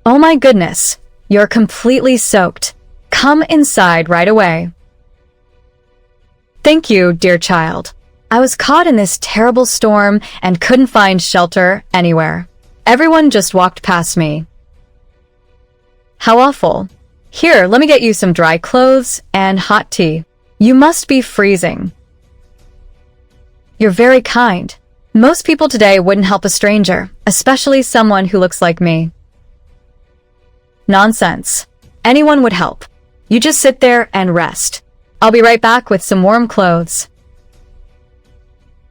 Oh my goodness, you're completely soaked. Come inside right away. Thank you, dear child. I was caught in this terrible storm and couldn't find shelter anywhere. Everyone just walked past me. How awful. Here, let me get you some dry clothes and hot tea. You must be freezing. You're very kind. Most people today wouldn't help a stranger, especially someone who looks like me. Nonsense. Anyone would help. You just sit there and rest. I'll be right back with some warm clothes.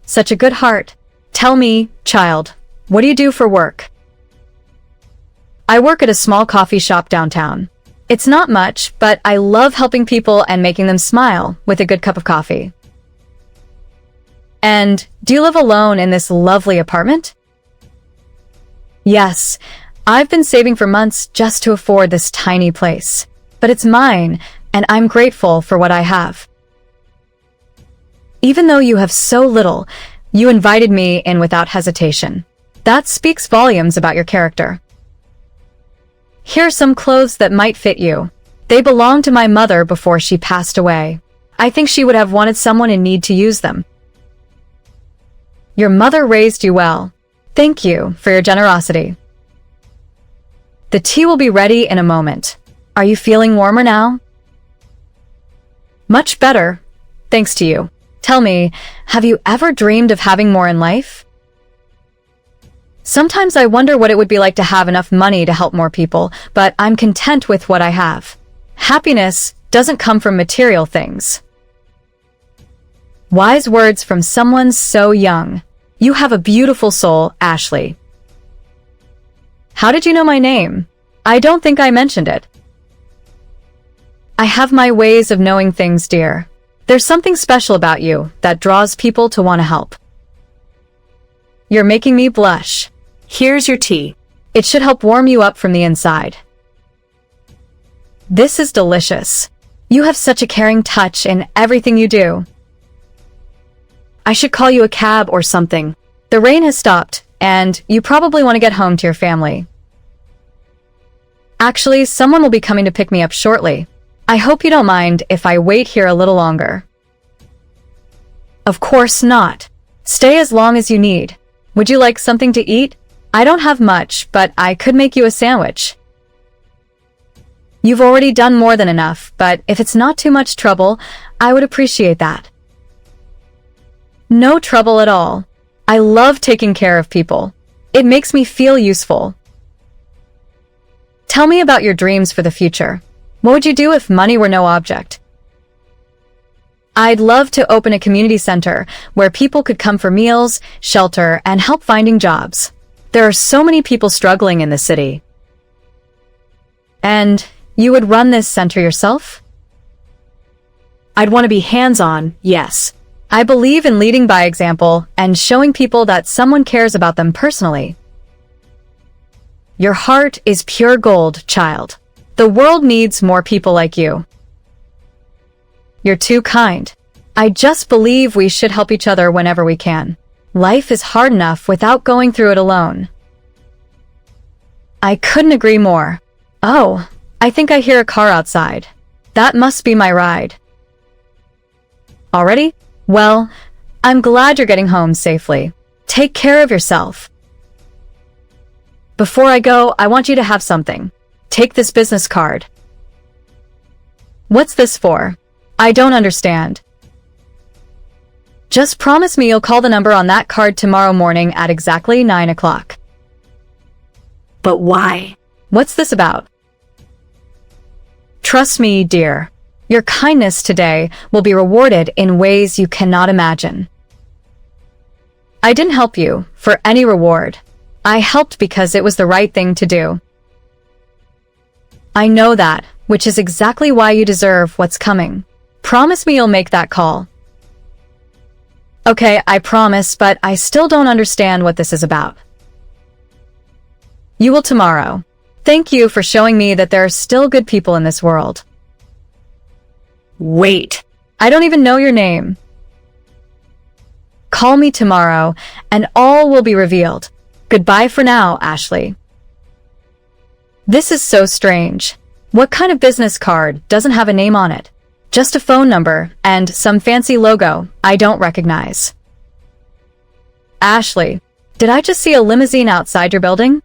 Such a good heart. Tell me, child, what do you do for work? I work at a small coffee shop downtown. It's not much, but I love helping people and making them smile with a good cup of coffee. And do you live alone in this lovely apartment? Yes, I've been saving for months just to afford this tiny place. But it's mine, and I'm grateful for what I have. Even though you have so little, you invited me in without hesitation. That speaks volumes about your character. Here are some clothes that might fit you. They belonged to my mother before she passed away. I think she would have wanted someone in need to use them. Your mother raised you well. Thank you for your generosity. The tea will be ready in a moment. Are you feeling warmer now? Much better, thanks to you. Tell me, have you ever dreamed of having more in life? Sometimes I wonder what it would be like to have enough money to help more people, but I'm content with what I have. Happiness doesn't come from material things. Wise words from someone so young. You have a beautiful soul, Ashley. How did you know my name? I don't think I mentioned it. I have my ways of knowing things, dear. There's something special about you that draws people to want to help. You're making me blush. Here's your tea. It should help warm you up from the inside. This is delicious. You have such a caring touch in everything you do. I should call you a cab or something. The rain has stopped, and you probably want to get home to your family. Actually, someone will be coming to pick me up shortly. I hope you don't mind if I wait here a little longer. Of course not. Stay as long as you need. Would you like something to eat? I don't have much, but I could make you a sandwich. You've already done more than enough, but if it's not too much trouble, I would appreciate that. No trouble at all. I love taking care of people. It makes me feel useful. Tell me about your dreams for the future. What would you do if money were no object? I'd love to open a community center where people could come for meals, shelter, and help finding jobs. There are so many people struggling in the city. And you would run this center yourself? I'd want to be hands-on, yes. I believe in leading by example and showing people that someone cares about them personally. Your heart is pure gold, child. The world needs more people like you. You're too kind. I just believe we should help each other whenever we can. Life is hard enough without going through it alone. I couldn't agree more. Oh, I think I hear a car outside. That must be my ride. Already? Well, I'm glad you're getting home safely. Take care of yourself. Before I go, I want you to have something. Take this business card. What's this for? I don't understand. Just promise me you'll call the number on that card tomorrow morning at exactly 9 o'clock. But why? What's this about? Trust me, dear. Your kindness today will be rewarded in ways you cannot imagine. I didn't help you for any reward. I helped because it was the right thing to do. I know that, which is exactly why you deserve what's coming. Promise me you'll make that call. Okay, I promise, but I still don't understand what this is about. You will tomorrow. Thank you for showing me that there are still good people in this world. Wait, I don't even know your name. Call me tomorrow, and all will be revealed. Goodbye for now, Ashley. This is so strange. What kind of business card doesn't have a name on it? Just a phone number and some fancy logo I don't recognize. Ashley, did I just see a limousine outside your building?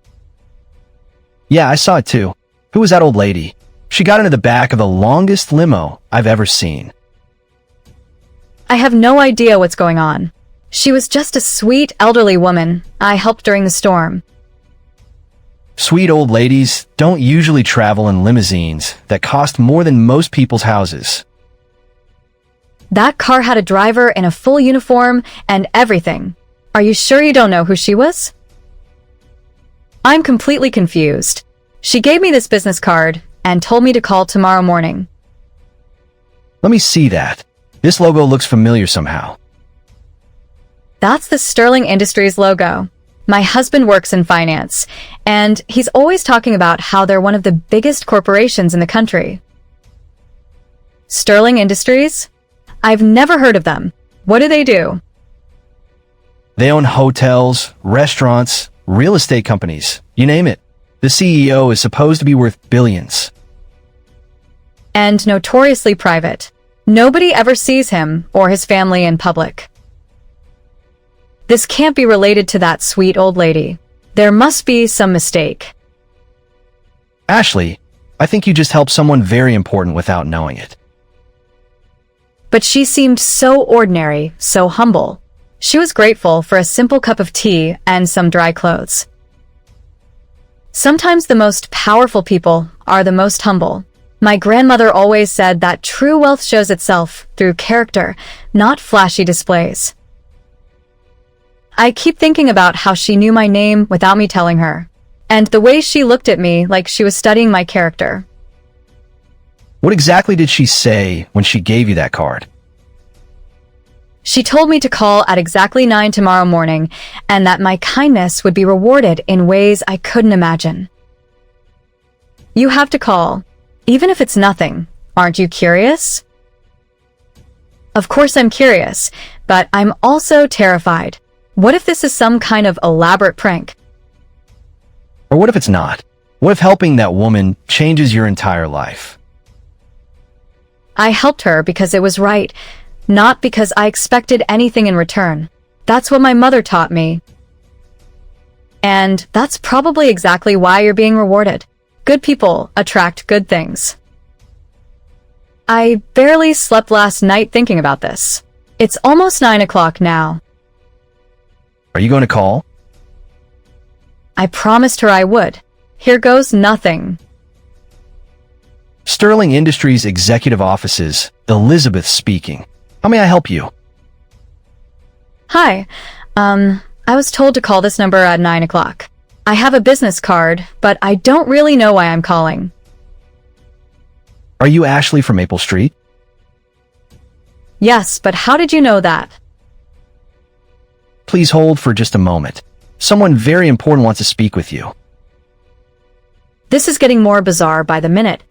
Yeah, I saw it too. Who was that old lady? She got into the back of the longest limo I've ever seen. I have no idea what's going on. She was just a sweet elderly woman I helped during the storm. Sweet old ladies don't usually travel in limousines that cost more than most people's houses. That car had a driver in a full uniform and everything. Are you sure you don't know who she was? I'm completely confused. She gave me this business card and told me to call tomorrow morning. Let me see that. This logo looks familiar somehow. That's the Sterling Industries logo. My husband works in finance, and he's always talking about how they're one of the biggest corporations in the country. Sterling Industries? I've never heard of them. What do they do? They own hotels, restaurants, real estate companies, you name it. The CEO is supposed to be worth billions. And notoriously private. Nobody ever sees him or his family in public. This can't be related to that sweet old lady. There must be some mistake. Ashley, I think you just helped someone very important without knowing it. But she seemed so ordinary, so humble. She was grateful for a simple cup of tea and some dry clothes. Sometimes the most powerful people are the most humble. My grandmother always said that true wealth shows itself through character, not flashy displays. I keep thinking about how she knew my name without me telling her, and the way she looked at me like she was studying my character. What exactly did she say when she gave you that card? She told me to call at exactly 9 tomorrow morning, and that my kindness would be rewarded in ways I couldn't imagine. You have to call, even if it's nothing. Aren't you curious? Of course I'm curious, but I'm also terrified. What if this is some kind of elaborate prank? Or what if it's not? What if helping that woman changes your entire life? I helped her because it was right, not because I expected anything in return. That's what my mother taught me. And that's probably exactly why you're being rewarded. Good people attract good things. I barely slept last night thinking about this. It's almost 9 o'clock now. Are you going to call? I promised her I would. Here goes nothing. Sterling Industries Executive Offices, Elizabeth speaking. How may I help you? Hi. I was told to call this number at 9 o'clock. I have a business card, but I don't really know why I'm calling. Are you Ashley from Maple Street? Yes, but how did you know that? Please hold for just a moment. Someone very important wants to speak with you. This is getting more bizarre by the minute.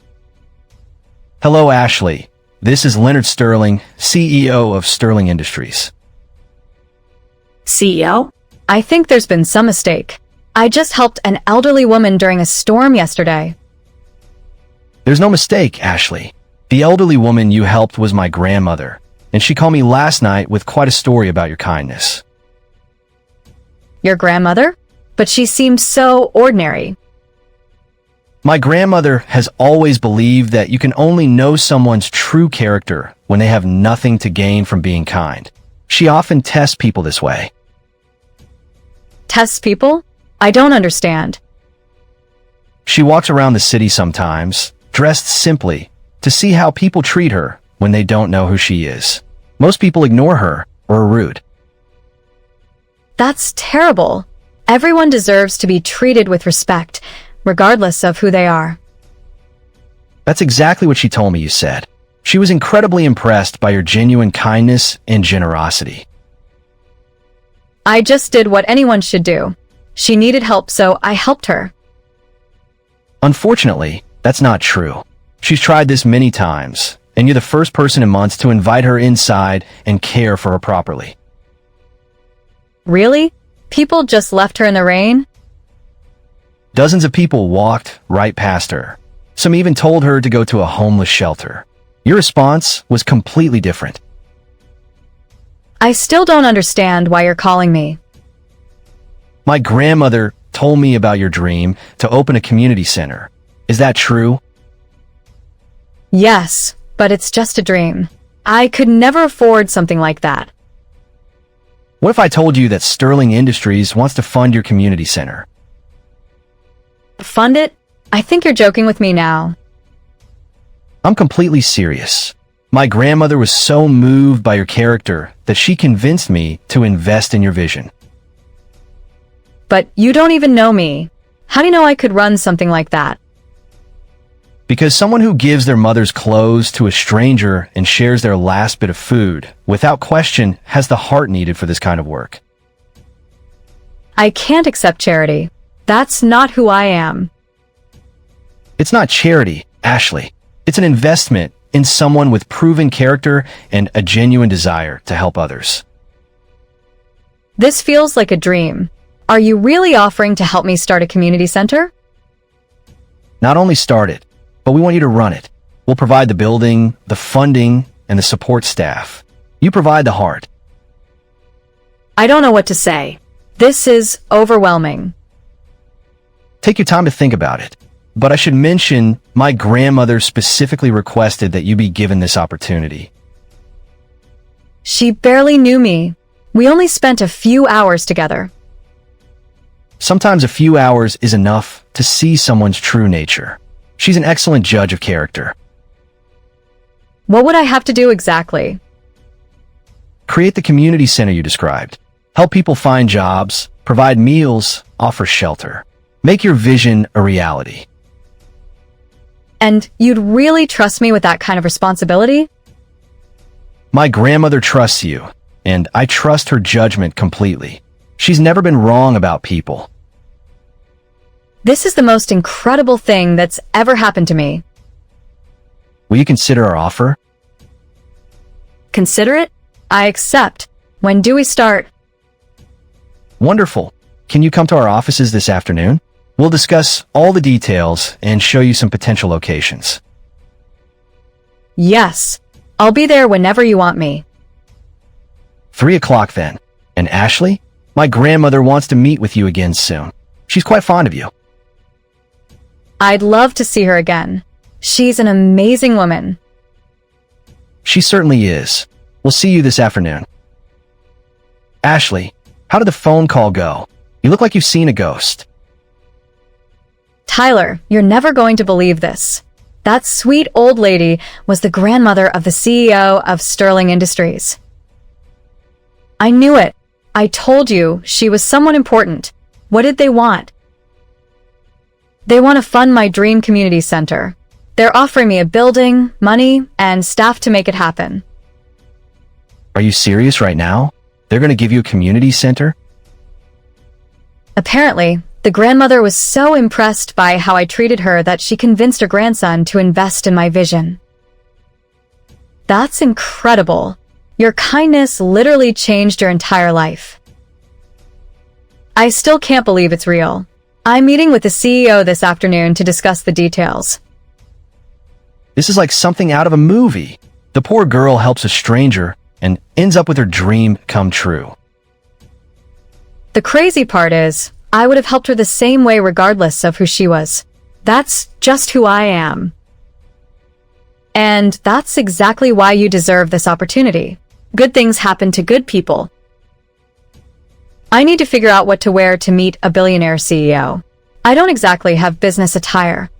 Hello, Ashley. This is Leonard Sterling, CEO of Sterling Industries. CEO? I think there's been some mistake. I just helped an elderly woman during a storm yesterday. There's no mistake, Ashley. The elderly woman you helped was my grandmother, and she called me last night with quite a story about your kindness. Your grandmother? But she seemed so ordinary. My grandmother has always believed that you can only know someone's true character when they have nothing to gain from being kind. She often tests people this way. Tests people? I don't understand. She walks around the city sometimes, dressed simply, to see how people treat her when they don't know who she is. Most people ignore her or are rude. That's terrible. Everyone deserves to be treated with respect, regardless of who they are. That's exactly what she told me you said. She was incredibly impressed by your genuine kindness and generosity. I just did what anyone should do. She needed help, so I helped her. Unfortunately, that's not true. She's tried this many times, and you're the first person in months to invite her inside and care for her properly. Really? People just left her in the rain? Dozens of people walked right past her. Some even told her to go to a homeless shelter. Your response was completely different. I still don't understand why you're calling me. My grandmother told me about your dream to open a community center. Is that true? Yes, but it's just a dream. I could never afford something like that. What if I told you that Sterling Industries wants to fund your community center? Fund it? I think you're joking with me now. I'm completely serious. My grandmother was so moved by your character that she convinced me to invest in your vision. But you don't even know me. How do you know I could run something like that? Because someone who gives their mother's clothes to a stranger and shares their last bit of food, without question, has the heart needed for this kind of work. I can't accept charity. That's not who I am. It's not charity, Ashley. It's an investment in someone with proven character and a genuine desire to help others. This feels like a dream. Are you really offering to help me start a community center? Not only start it, but we want you to run it. We'll provide the building, the funding, and the support staff. You provide the heart. I don't know what to say. This is overwhelming. Take your time to think about it. But I should mention, my grandmother specifically requested that you be given this opportunity. She barely knew me. We only spent a few hours together. Sometimes a few hours is enough to see someone's true nature. She's an excellent judge of character. What would I have to do exactly? Create the community center you described. Help people find jobs, provide meals, offer shelter. Make your vision a reality. And you'd really trust me with that kind of responsibility? My grandmother trusts you, and I trust her judgment completely. She's never been wrong about people. This is the most incredible thing that's ever happened to me. Will you consider our offer? Consider it? I accept. When do we start? Wonderful. Can you come to our offices this afternoon? We'll discuss all the details and show you some potential locations. Yes. I'll be there whenever you want me. 3 o'clock then. And Ashley, my grandmother wants to meet with you again soon. She's quite fond of you. I'd love to see her again. She's an amazing woman. She certainly is. We'll see you this afternoon. Ashley, how did the phone call go? You look like you've seen a ghost. Tyler, you're never going to believe this. That sweet old lady was the grandmother of the CEO of Sterling Industries. I knew it. I told you she was someone important. What did they want? They want to fund my dream community center. They're offering me a building, money, and staff to make it happen. Are you serious right now? They're going to give you a community center? Apparently, the grandmother was so impressed by how I treated her that she convinced her grandson to invest in my vision. That's incredible. Your kindness literally changed your entire life. I still can't believe it's real. I'm meeting with the CEO this afternoon to discuss the details. This is like something out of a movie. The poor girl helps a stranger and ends up with her dream come true. The crazy part is, I would have helped her the same way regardless of who she was. That's just who I am. And that's exactly why you deserve this opportunity. Good things happen to good people. I need to figure out what to wear to meet a billionaire CEO. I don't exactly have business attire.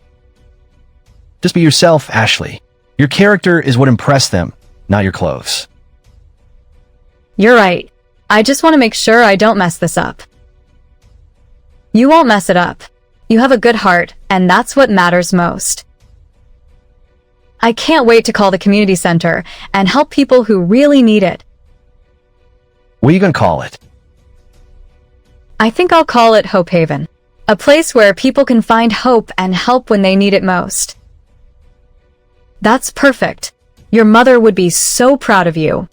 Just be yourself, Ashley. Your character is what impressed them, not your clothes. You're right. I just want to make sure I don't mess this up. You won't mess it up. You have a good heart, and that's what matters most. I can't wait to call the community center and help people who really need it. What are you going to call it? I think I'll call it Hope Haven, a place where people can find hope and help when they need it most. That's perfect. Your mother would be so proud of you.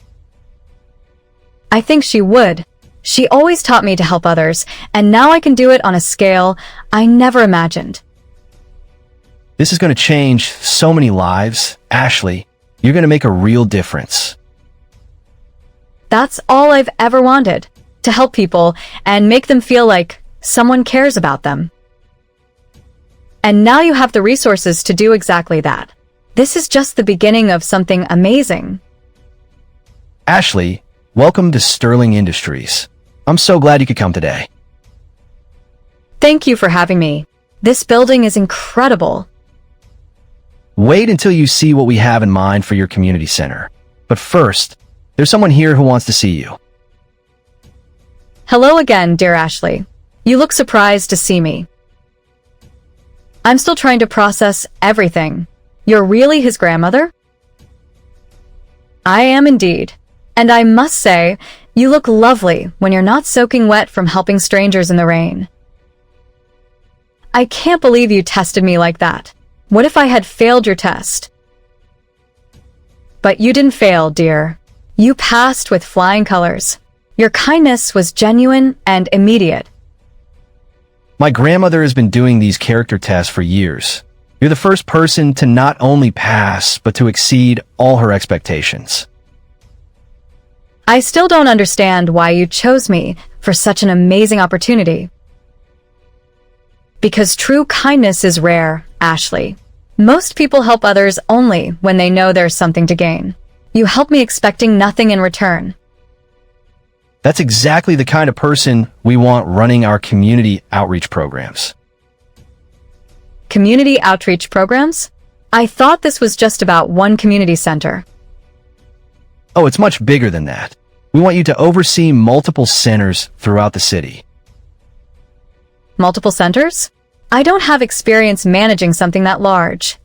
I think she would. She always taught me to help others, and now I can do it on a scale I never imagined. This is going to change so many lives. Ashley, you're going to make a real difference. That's all I've ever wanted, to help people and make them feel like someone cares about them. And now you have the resources to do exactly that. This is just the beginning of something amazing. Ashley, welcome to Sterling Industries. I'm so glad you could come today. Thank you for having me. This building is incredible. Wait until you see what we have in mind for your community center. But first, there's someone here who wants to see you. Hello again, dear Ashley. You look surprised to see me. I'm still trying to process everything. You're really his grandmother? I am indeed. And I must say, you look lovely when you're not soaking wet from helping strangers in the rain. I can't believe you tested me like that. What if I had failed your test? But you didn't fail, dear. You passed with flying colors. Your kindness was genuine and immediate. My grandmother has been doing these character tests for years. You're the first person to not only pass, but to exceed all her expectations. I still don't understand why you chose me for such an amazing opportunity. Because true kindness is rare, Ashley. Most people help others only when they know there's something to gain. You help me expecting nothing in return. That's exactly the kind of person we want running our community outreach programs. Community outreach programs? I thought this was just about one community center. Oh, it's much bigger than that. We want you to oversee multiple centers throughout the city. Multiple centers? I don't have experience managing something that large.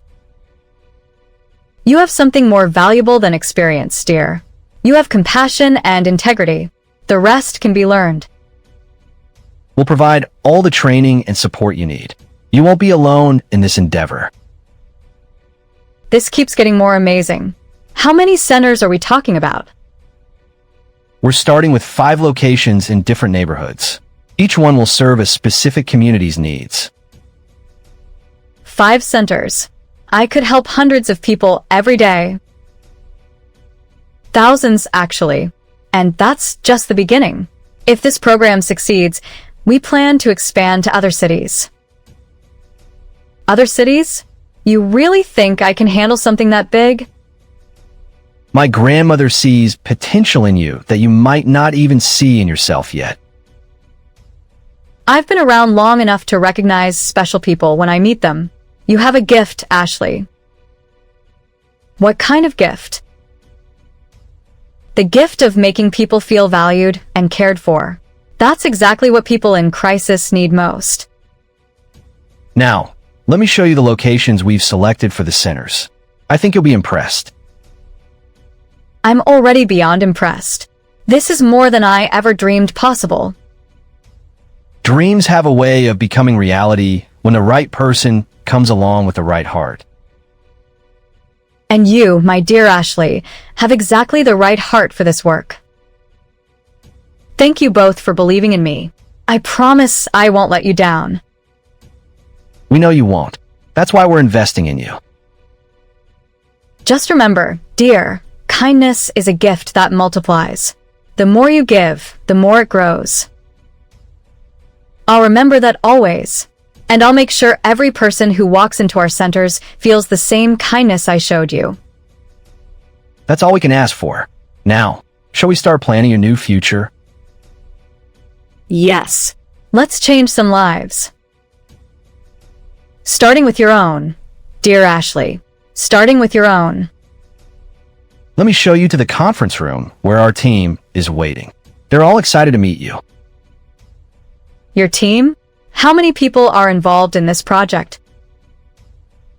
You have something more valuable than experience, dear. You have compassion and integrity. The rest can be learned. We'll provide all the training and support you need. You won't be alone in this endeavor. This keeps getting more amazing. How many centers are we talking about? We're starting with 5 locations in different neighborhoods. Each one will serve a specific community's needs. 5 centers. I could help hundreds of people every day. Thousands, actually. And that's just the beginning. If this program succeeds, we plan to expand to other cities. Other cities? You really think I can handle something that big? My grandmother sees potential in you that you might not even see in yourself yet. I've been around long enough to recognize special people when I meet them. You have a gift, Ashley. What kind of gift? The gift of making people feel valued and cared for. That's exactly what people in crisis need most. Now, let me show you the locations we've selected for the centers. I think you'll be impressed. I'm already beyond impressed. This is more than I ever dreamed possible. Dreams have a way of becoming reality when the right person comes along with the right heart. And you, my dear Ashley, have exactly the right heart for this work. Thank you both for believing in me. I promise I won't let you down. We know you won't. That's why we're investing in you. Just remember, dear, kindness is a gift that multiplies. The more you give, the more it grows. I'll remember that always. And I'll make sure every person who walks into our centers feels the same kindness I showed you. That's all we can ask for. Now, shall we start planning your new future? Yes. Let's change some lives. Starting with your own. Dear Ashley, starting with your own. Let me show you to the conference room where our team is waiting. They're all excited to meet you. Your team? How many people are involved in this project?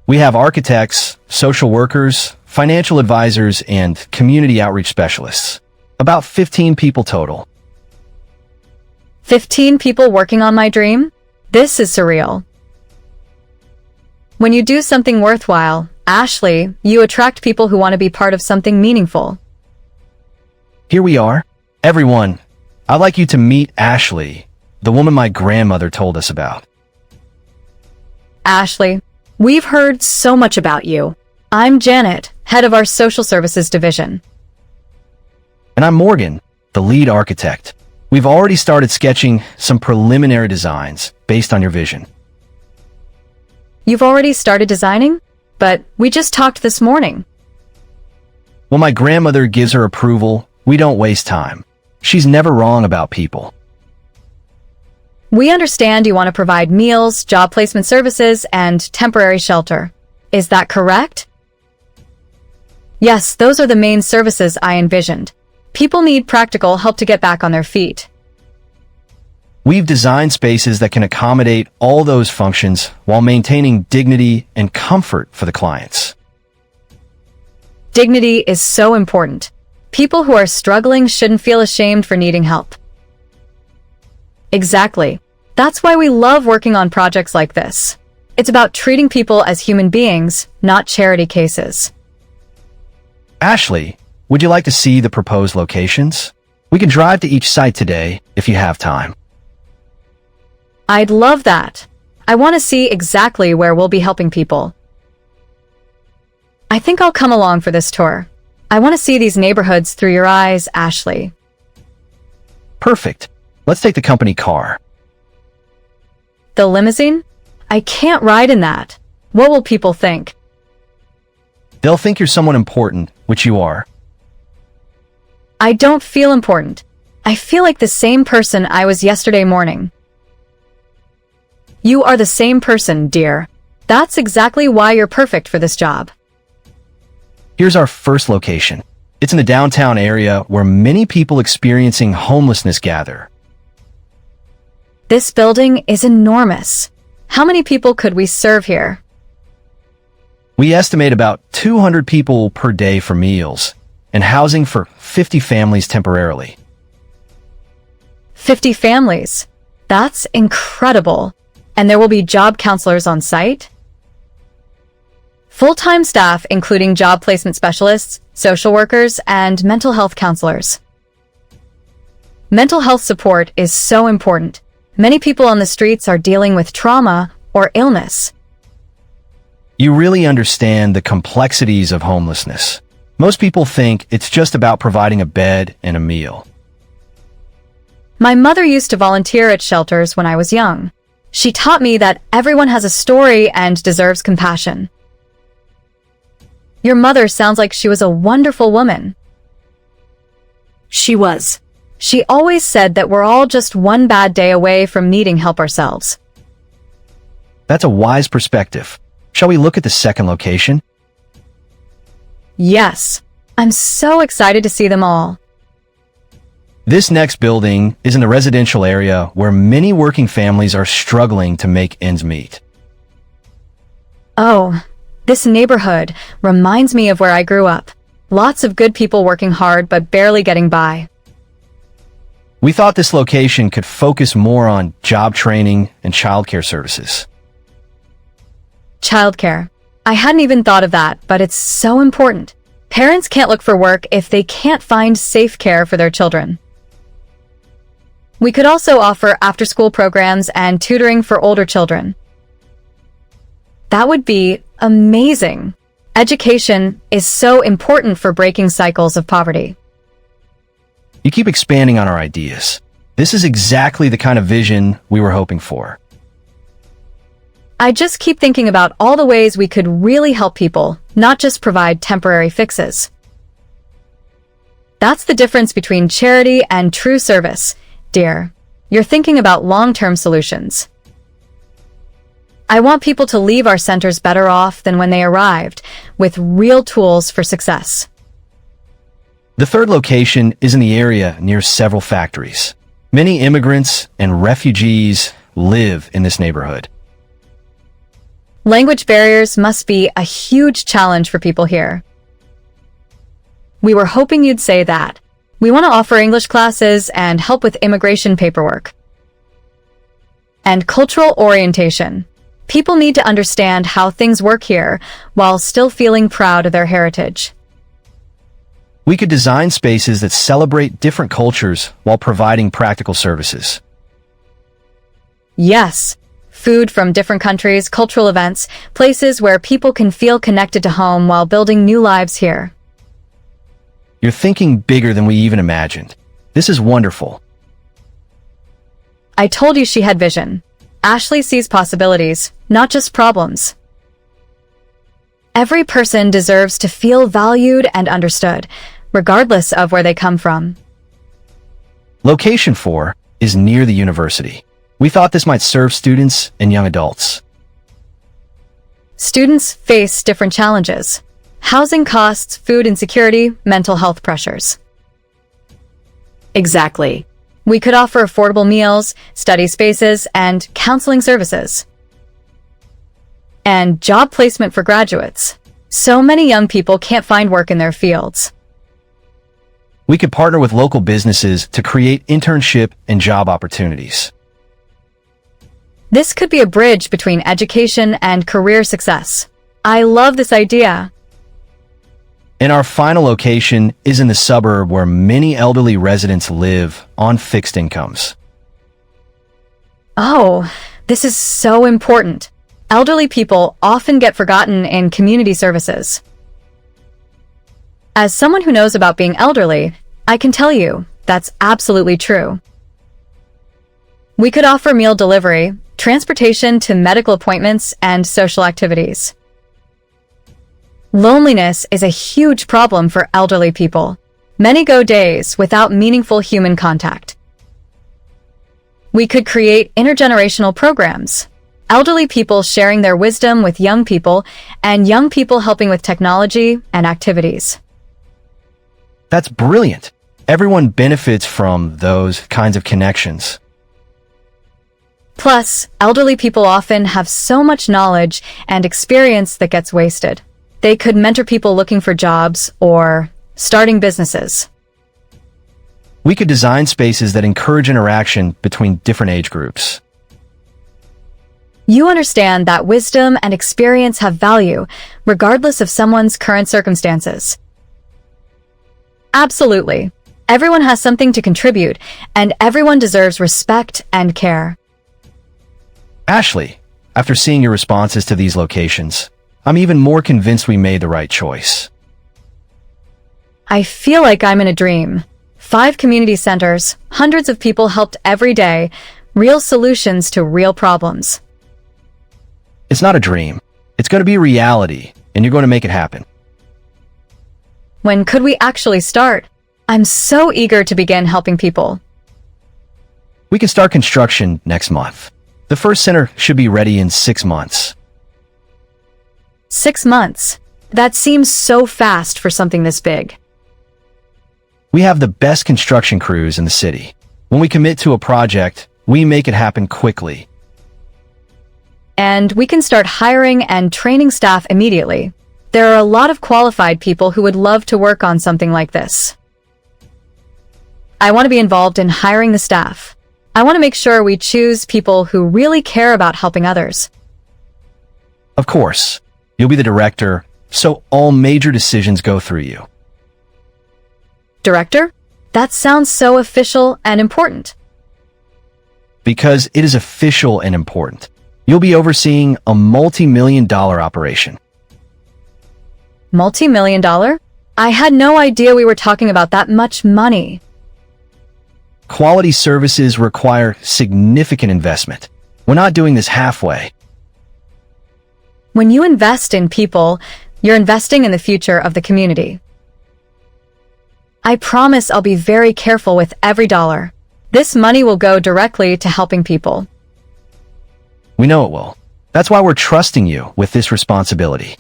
We have architects, social workers, financial advisors, and community outreach specialists. About 15 people total. 15 people working on my dream? This is surreal. When you do something worthwhile, Ashley, you attract people who want to be part of something meaningful. Here we are. Everyone, I'd like you to meet Ashley, the woman my grandmother told us about. Ashley, we've heard so much about you. I'm Janet, head of our social services division. And I'm Morgan, the lead architect. We've already started sketching some preliminary designs based on your vision. You've already started designing? But we just talked this morning. When my grandmother gives her approval, we don't waste time. She's never wrong about people. We understand you want to provide meals, job placement services, and temporary shelter. Is that correct? Yes, those are the main services I envisioned. People need practical help to get back on their feet. We've designed spaces that can accommodate all those functions while maintaining dignity and comfort for the clients. Dignity is so important. People who are struggling shouldn't feel ashamed for needing help. Exactly. That's why we love working on projects like this. It's about treating people as human beings, not charity cases. Ashley, would you like to see the proposed locations? We can drive to each site today if you have time. I'd love that. I want to see exactly where we'll be helping people. I think I'll come along for this tour. I want to see these neighborhoods through your eyes, Ashley. Perfect. Let's take the company car. The limousine? I can't ride in that. What will people think? They'll think you're someone important, which you are. I don't feel important. I feel like the same person I was yesterday morning. You are the same person, dear. That's exactly why you're perfect for this job. Here's our first location. It's in the downtown area where many people experiencing homelessness gather. This building is enormous. How many people could we serve here? We estimate about 200 people per day for meals and housing for 50 families temporarily. 50 families. That's incredible. And there will be job counselors on site? Full-time staff, including job placement specialists, social workers, and mental health counselors. Mental health support is so important. Many people on the streets are dealing with trauma or illness. You really understand the complexities of homelessness. Most people think it's just about providing a bed and a meal. My mother used to volunteer at shelters when I was young. She taught me that everyone has a story and deserves compassion. Your mother sounds like she was a wonderful woman. She was. She always said that we're all just one bad day away from needing help ourselves. That's a wise perspective. Shall we look at the second location? Yes. I'm so excited to see them all. This next building is in the residential area where many working families are struggling to make ends meet. Oh, this neighborhood reminds me of where I grew up. Lots of good people working hard but barely getting by. We thought this location could focus more on job training and childcare services. Childcare. I hadn't even thought of that, but it's so important. Parents can't look for work if they can't find safe care for their children. We could also offer after-school programs and tutoring for older children. That would be amazing. Education is so important for breaking cycles of poverty. You keep expanding on our ideas. This is exactly the kind of vision we were hoping for. I just keep thinking about all the ways we could really help people, not just provide temporary fixes. That's the difference between charity and true service, dear. You're thinking about long-term solutions. I want people to leave our centers better off than when they arrived, with real tools for success. The third location is in the area near several factories. Many immigrants and refugees live in this neighborhood. Language barriers must be a huge challenge for people here. We were hoping you'd say that. We want to offer English classes and help with immigration paperwork. And cultural orientation. People need to understand how things work here while still feeling proud of their heritage. We could design spaces that celebrate different cultures while providing practical services. Yes. Food from different countries, cultural events, places where people can feel connected to home while building new lives here. You're thinking bigger than we even imagined. This is wonderful. I told you she had vision. Ashley sees possibilities, not just problems. Every person deserves to feel valued and understood, regardless of where they come from. Location 4 is near the university. We thought this might serve students and young adults. Students face different challenges: housing costs, food insecurity, mental health pressures. Exactly. We could offer affordable meals, study spaces, and counseling services. And job placement for graduates. So many young people can't find work in their fields. We could partner with local businesses to create internship and job opportunities. This could be a bridge between education and career success. I love this idea. And our final location is in the suburb where many elderly residents live on fixed incomes. Oh, this is so important. Elderly people often get forgotten in community services. As someone who knows about being elderly, I can tell you that's absolutely true. We could offer meal delivery, transportation to medical appointments, and social activities. Loneliness is a huge problem for elderly people. Many go days without meaningful human contact. We could create intergenerational programs. Elderly people sharing their wisdom with young people, and young people helping with technology and activities. That's brilliant. Everyone benefits from those kinds of connections. Plus, elderly people often have so much knowledge and experience that gets wasted. They could mentor people looking for jobs or starting businesses. We could design spaces that encourage interaction between different age groups. You understand that wisdom and experience have value, regardless of someone's current circumstances. Absolutely. Everyone has something to contribute, and everyone deserves respect and care. Ashley, after seeing your responses to these locations, I'm even more convinced we made the right choice. I feel like I'm in a dream. 5 community centers, hundreds of people helped every day, real solutions to real problems. It's not a dream. It's going to be reality, and you're going to make it happen. When could we actually start? I'm so eager to begin helping people. We can start construction next month. The first center should be ready in 6 months. 6 months? That seems so fast for something this big. We have the best construction crews in the city. When we commit to a project, we make it happen quickly. And we can start hiring and training staff immediately. There are a lot of qualified people who would love to work on something like this. I want to be involved in hiring the staff. I want to make sure we choose people who really care about helping others. Of course, you'll be the director, so all major decisions go through you. Director? That sounds so official and important. Because it is official and important. You'll be overseeing a multi-million-dollar operation. Multi-million-dollar? I had no idea we were talking about that much money. Quality services require significant investment. We're not doing this halfway. When you invest in people, you're investing in the future of the community. I promise I'll be very careful with every dollar. This money will go directly to helping people. We know it will. That's why we're trusting you with this responsibility.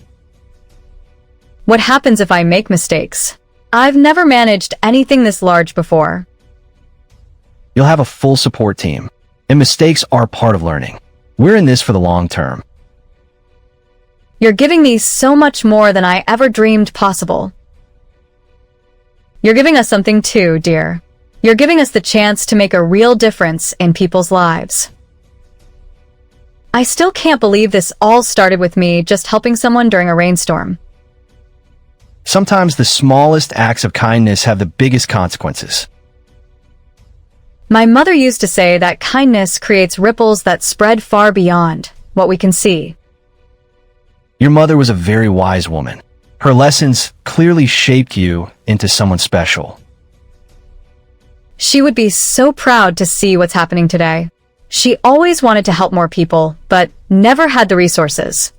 What happens if I make mistakes? I've never managed anything this large before. You'll have a full support team, and mistakes are part of learning. We're in this for the long term. You're giving me so much more than I ever dreamed possible. You're giving us something too, dear. You're giving us the chance to make a real difference in people's lives. I still can't believe this all started with me just helping someone during a rainstorm. Sometimes the smallest acts of kindness have the biggest consequences. My mother used to say that kindness creates ripples that spread far beyond what we can see. Your mother was a very wise woman. Her lessons clearly shaped you into someone special. She would be so proud to see what's happening today. She always wanted to help more people, but never had the resources.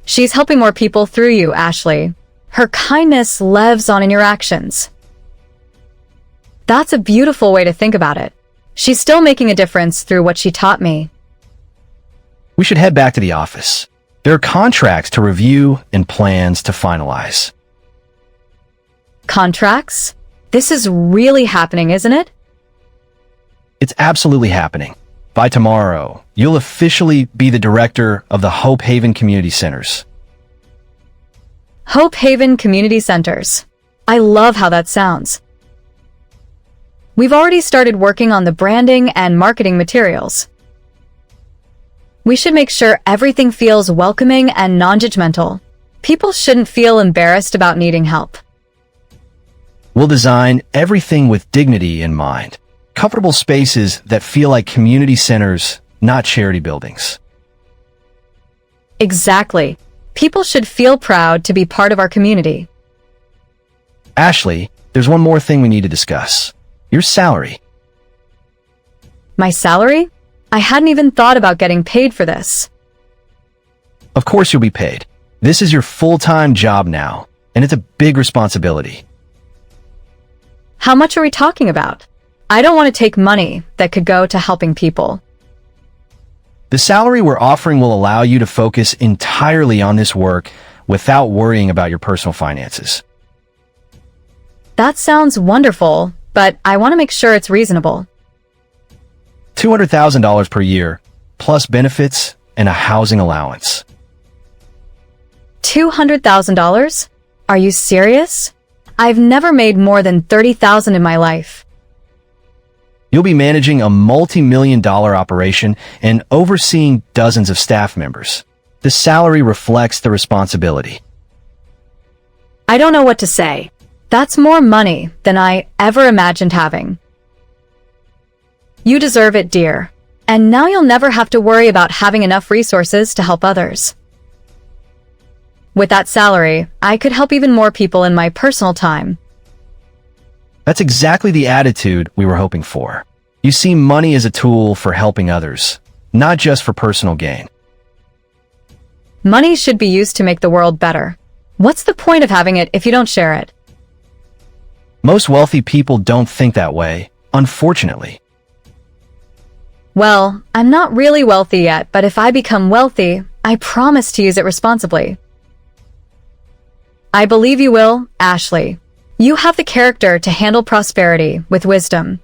She's helping more people through you, Ashley. Her kindness lives on in your actions. That's a beautiful way to think about it. She's still making a difference through what she taught me. We should head back to the office. There are contracts to review and plans to finalize. Contracts? This is really happening, isn't it? It's absolutely happening. By tomorrow, you'll officially be the director of the Hope Haven Community Centers. Hope Haven Community Centers. I love how that sounds. We've already started working on the branding and marketing materials. We should make sure everything feels welcoming and non-judgmental. People shouldn't feel embarrassed about needing help. We'll design everything with dignity in mind. Comfortable spaces that feel like community centers, not charity buildings. Exactly. People should feel proud to be part of our community. Ashley, there's one more thing we need to discuss. Your salary. My salary? I hadn't even thought about getting paid for this. Of course you'll be paid. This is your full-time job now, and it's a big responsibility. How much are we talking about? I don't want to take money that could go to helping people. The salary we're offering will allow you to focus entirely on this work without worrying about your personal finances. That sounds wonderful, but I want to make sure it's reasonable. $200,000 per year, plus benefits and a housing allowance. $200,000? Are you serious? I've never made more than $30,000 in my life. You'll be managing a multi-million-dollar operation and overseeing dozens of staff members. The salary reflects the responsibility. I don't know what to say. That's more money than I ever imagined having. You deserve it, dear. And now you'll never have to worry about having enough resources to help others. With that salary, I could help even more people in my personal time. That's exactly the attitude we were hoping for. You see money as a tool for helping others, not just for personal gain. Money should be used to make the world better. What's the point of having it if you don't share it? Most wealthy people don't think that way, unfortunately. Well, I'm not really wealthy yet, but if I become wealthy, I promise to use it responsibly. I believe you will, Ashley. You have the character to handle prosperity with wisdom.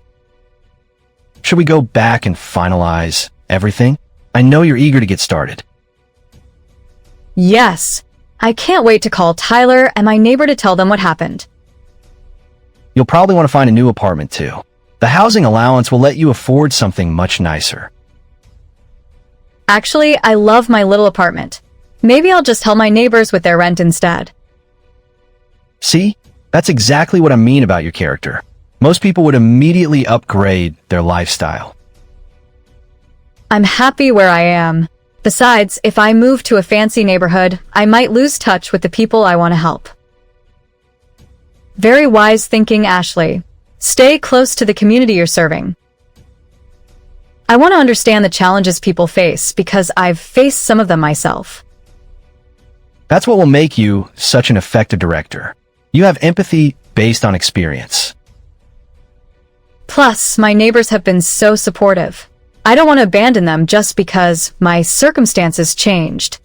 Should we go back and finalize everything? I know you're eager to get started. Yes. I can't wait to call Tyler and my neighbor to tell them what happened. You'll probably want to find a new apartment too. The housing allowance will let you afford something much nicer. Actually, I love my little apartment. Maybe I'll just help my neighbors with their rent instead. See? That's exactly what I mean about your character. Most people would immediately upgrade their lifestyle. I'm happy where I am. Besides, if I move to a fancy neighborhood, I might lose touch with the people I want to help. Very wise thinking, Ashley. Stay close to the community you're serving. I want to understand the challenges people face because I've faced some of them myself. That's what will make you such an effective director. You have empathy based on experience. Plus, my neighbors have been so supportive. I don't want to abandon them just because my circumstances changed.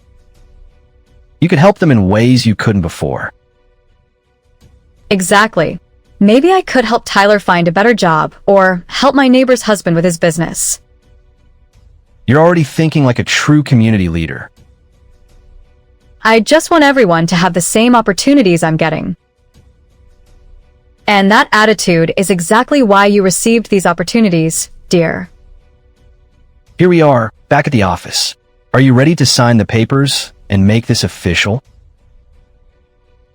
You could help them in ways you couldn't before. Exactly. Maybe I could help Tyler find a better job or help my neighbor's husband with his business. You're already thinking like a true community leader. I just want everyone to have the same opportunities I'm getting. And that attitude is exactly why you received these opportunities, dear. Here we are, back at the office. Are you ready to sign the papers and make this official?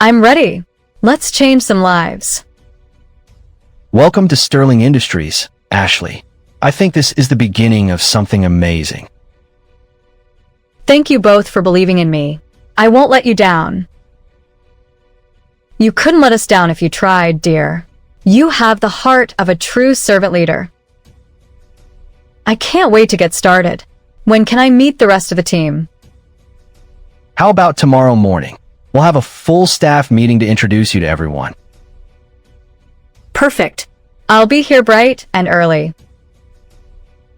I'm ready. Let's change some lives. Welcome to Sterling Industries, Ashley. I think this is the beginning of something amazing. Thank you both for believing in me. I won't let you down. You couldn't let us down if you tried, dear. You have the heart of a true servant leader. I can't wait to get started. When can I meet the rest of the team? How about tomorrow morning? We'll have a full staff meeting to introduce you to everyone. Perfect. I'll be here bright and early.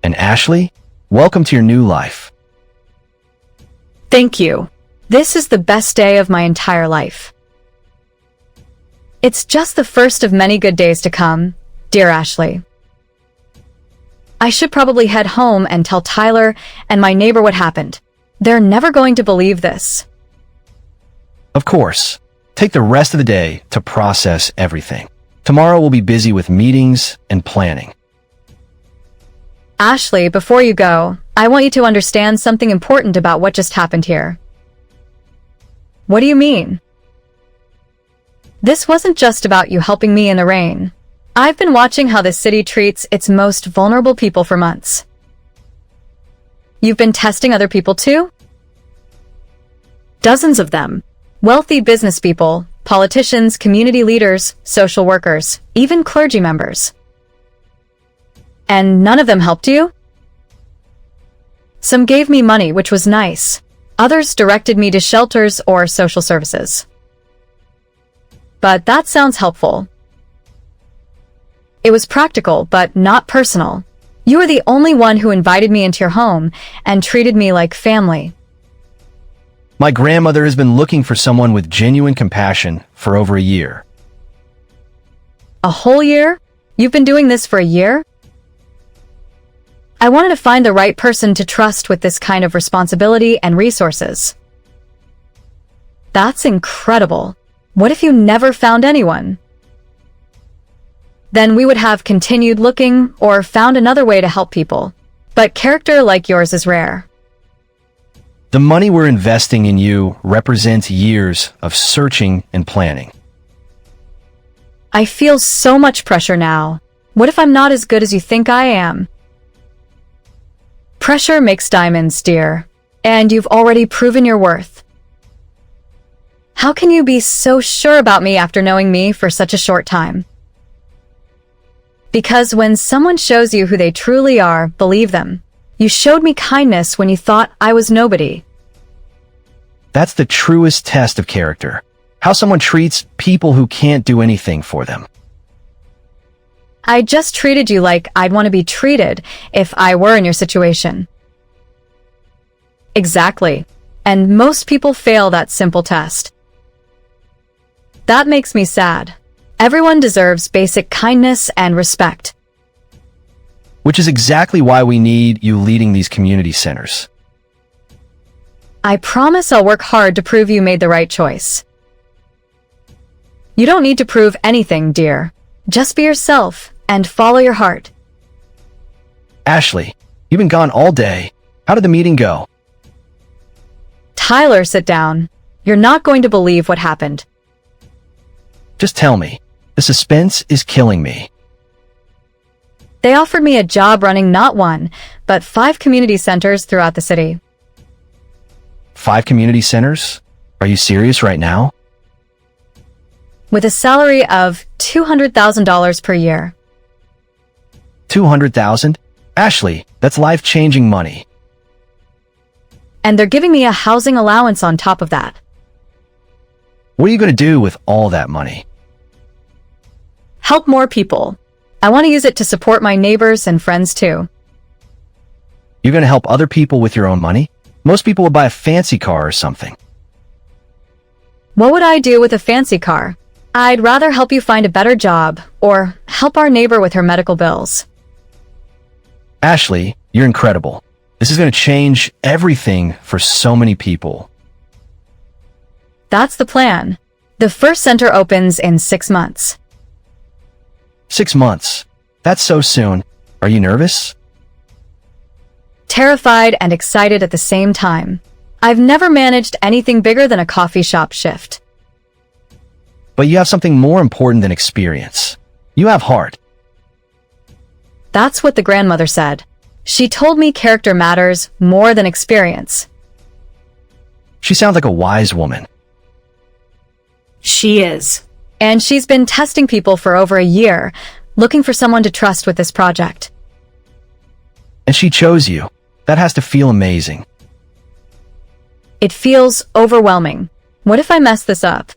And Ashley, welcome to your new life. Thank you. This is the best day of my entire life. It's just the first of many good days to come, dear Ashley. I should probably head home and tell Tyler and my neighbor what happened. They're never going to believe this. Of course, take the rest of the day to process everything. Tomorrow we'll be busy with meetings and planning. Ashley, before you go, I want you to understand something important about what just happened here. What do you mean? This wasn't just about you helping me in the rain. I've been watching how this city treats its most vulnerable people for months. You've been testing other people too? Dozens of them. Wealthy business people, politicians, community leaders, social workers, even clergy members. And none of them helped you? Some gave me money, which was nice. Others directed me to shelters or social services. But that sounds helpful. It was practical, but not personal. You were the only one who invited me into your home and treated me like family. My grandmother has been looking for someone with genuine compassion for over a year. A whole year? You've been doing this for a year? I wanted to find the right person to trust with this kind of responsibility and resources. That's incredible. What if you never found anyone? Then we would have continued looking or found another way to help people. But character like yours is rare. The money we're investing in you represents years of searching and planning. I feel so much pressure now. What if I'm not as good as you think I am? Pressure makes diamonds, dear. And you've already proven your worth. How can you be so sure about me after knowing me for such a short time? Because when someone shows you who they truly are, believe them. You showed me kindness when you thought I was nobody. That's the truest test of character. How someone treats people who can't do anything for them. I just treated you like I'd want to be treated if I were in your situation. Exactly. And most people fail that simple test. That makes me sad. Everyone deserves basic kindness and respect. Which is exactly why we need you leading these community centers. I promise I'll work hard to prove you made the right choice. You don't need to prove anything, dear. Just be yourself and follow your heart. Ashley, you've been gone all day. How did the meeting go? Tyler, sit down. You're not going to believe what happened. Just tell me. The suspense is killing me. They offered me a job running not one, but 5 community centers throughout the city. 5 community centers? Are you serious right now? With a salary of $200,000 per year. 200,000? Ashley, that's life-changing money. And they're giving me a housing allowance on top of that. What are you going to do with all that money? Help more people. I want to use it to support my neighbors and friends too. You're going to help other people with your own money? Most people would buy a fancy car or something. What would I do with a fancy car? I'd rather help you find a better job or help our neighbor with her medical bills. Ashley, you're incredible. This is going to change everything for so many people. That's the plan. The first center opens in 6 months. 6 months. That's so soon. Are you nervous? Terrified and excited at the same time. I've never managed anything bigger than a coffee shop shift. But you have something more important than experience. You have heart. That's what the grandmother said. She told me character matters more than experience. She sounds like a wise woman. She is. And she's been testing people for over a year, looking for someone to trust with this project. And she chose you. That has to feel amazing. It feels overwhelming. What if I mess this up?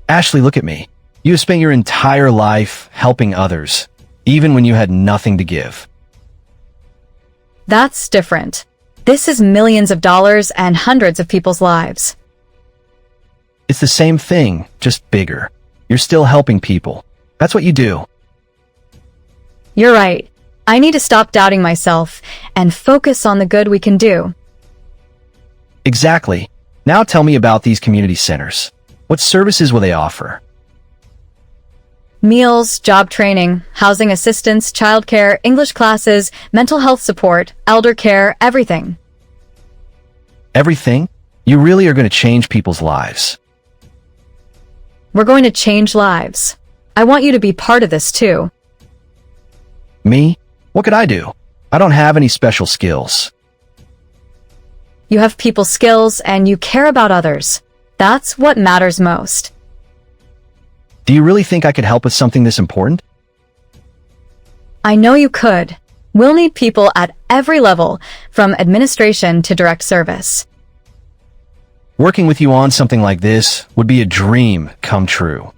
Ashley, look at me. You have spent your entire life helping others, even when you had nothing to give. That's different. This is millions of dollars and hundreds of people's lives. It's the same thing, just bigger. You're still helping people. That's what you do. You're right. I need to stop doubting myself and focus on the good we can do. Exactly. Now tell me about these community centers. What services will they offer? Meals, job training, housing assistance, childcare, English classes, mental health support, elder care, everything. Everything? You really are going to change people's lives. We're going to change lives. I want you to be part of this too. Me? What could I do? I don't have any special skills. You have people skills and you care about others. That's what matters most. Do you really think I could help with something this important? I know you could. We'll need people at every level, from administration to direct service. Working with you on something like this would be a dream come true.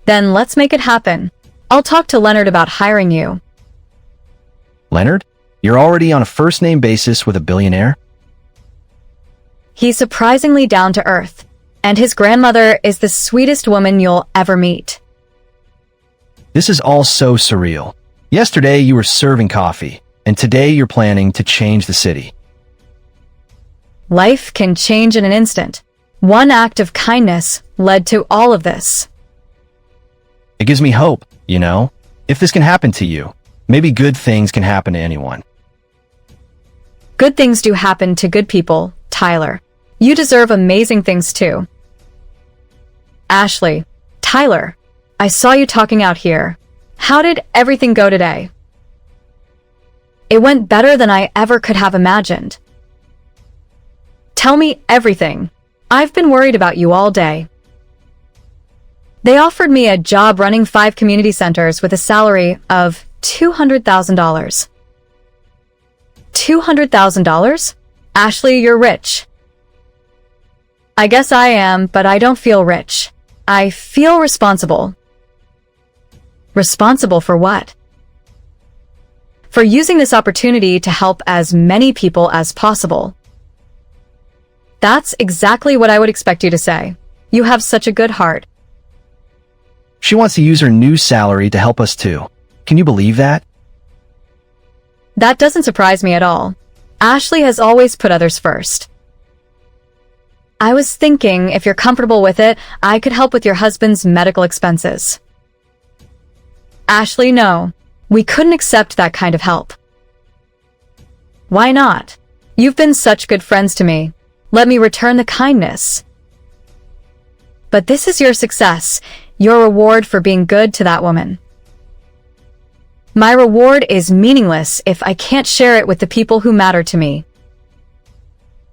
Then let's make it happen. I'll talk to Leonard about hiring you. Leonard? You're already on a first-name basis with a billionaire? He's surprisingly down to earth, and his grandmother is the sweetest woman you'll ever meet. This is all so surreal. Yesterday you were serving coffee, and today you're planning to change the city. Life can change in an instant. One act of kindness led to all of this. It gives me hope, you know? If this can happen to you, maybe good things can happen to anyone. Good things do happen to good people, Tyler. You deserve amazing things too. Ashley, Tyler, I saw you talking out here. How did everything go today? It went better than I ever could have imagined. Tell me everything. I've been worried about you all day. They offered me a job running 5 community centers with a salary of $200,000. $200,000? Ashley, you're rich. I guess I am, but I don't feel rich. I feel responsible. Responsible for what? For using this opportunity to help as many people as possible. That's exactly what I would expect you to say. You have such a good heart. She wants to use her new salary to help us too. Can you believe that? That doesn't surprise me at all. Ashley has always put others first. I was thinking, if you're comfortable with it, I could help with your husband's medical expenses. Ashley, no. We couldn't accept that kind of help. Why not? You've been such good friends to me. Let me return the kindness. But this is your success, your reward for being good to that woman. My reward is meaningless if I can't share it with the people who matter to me.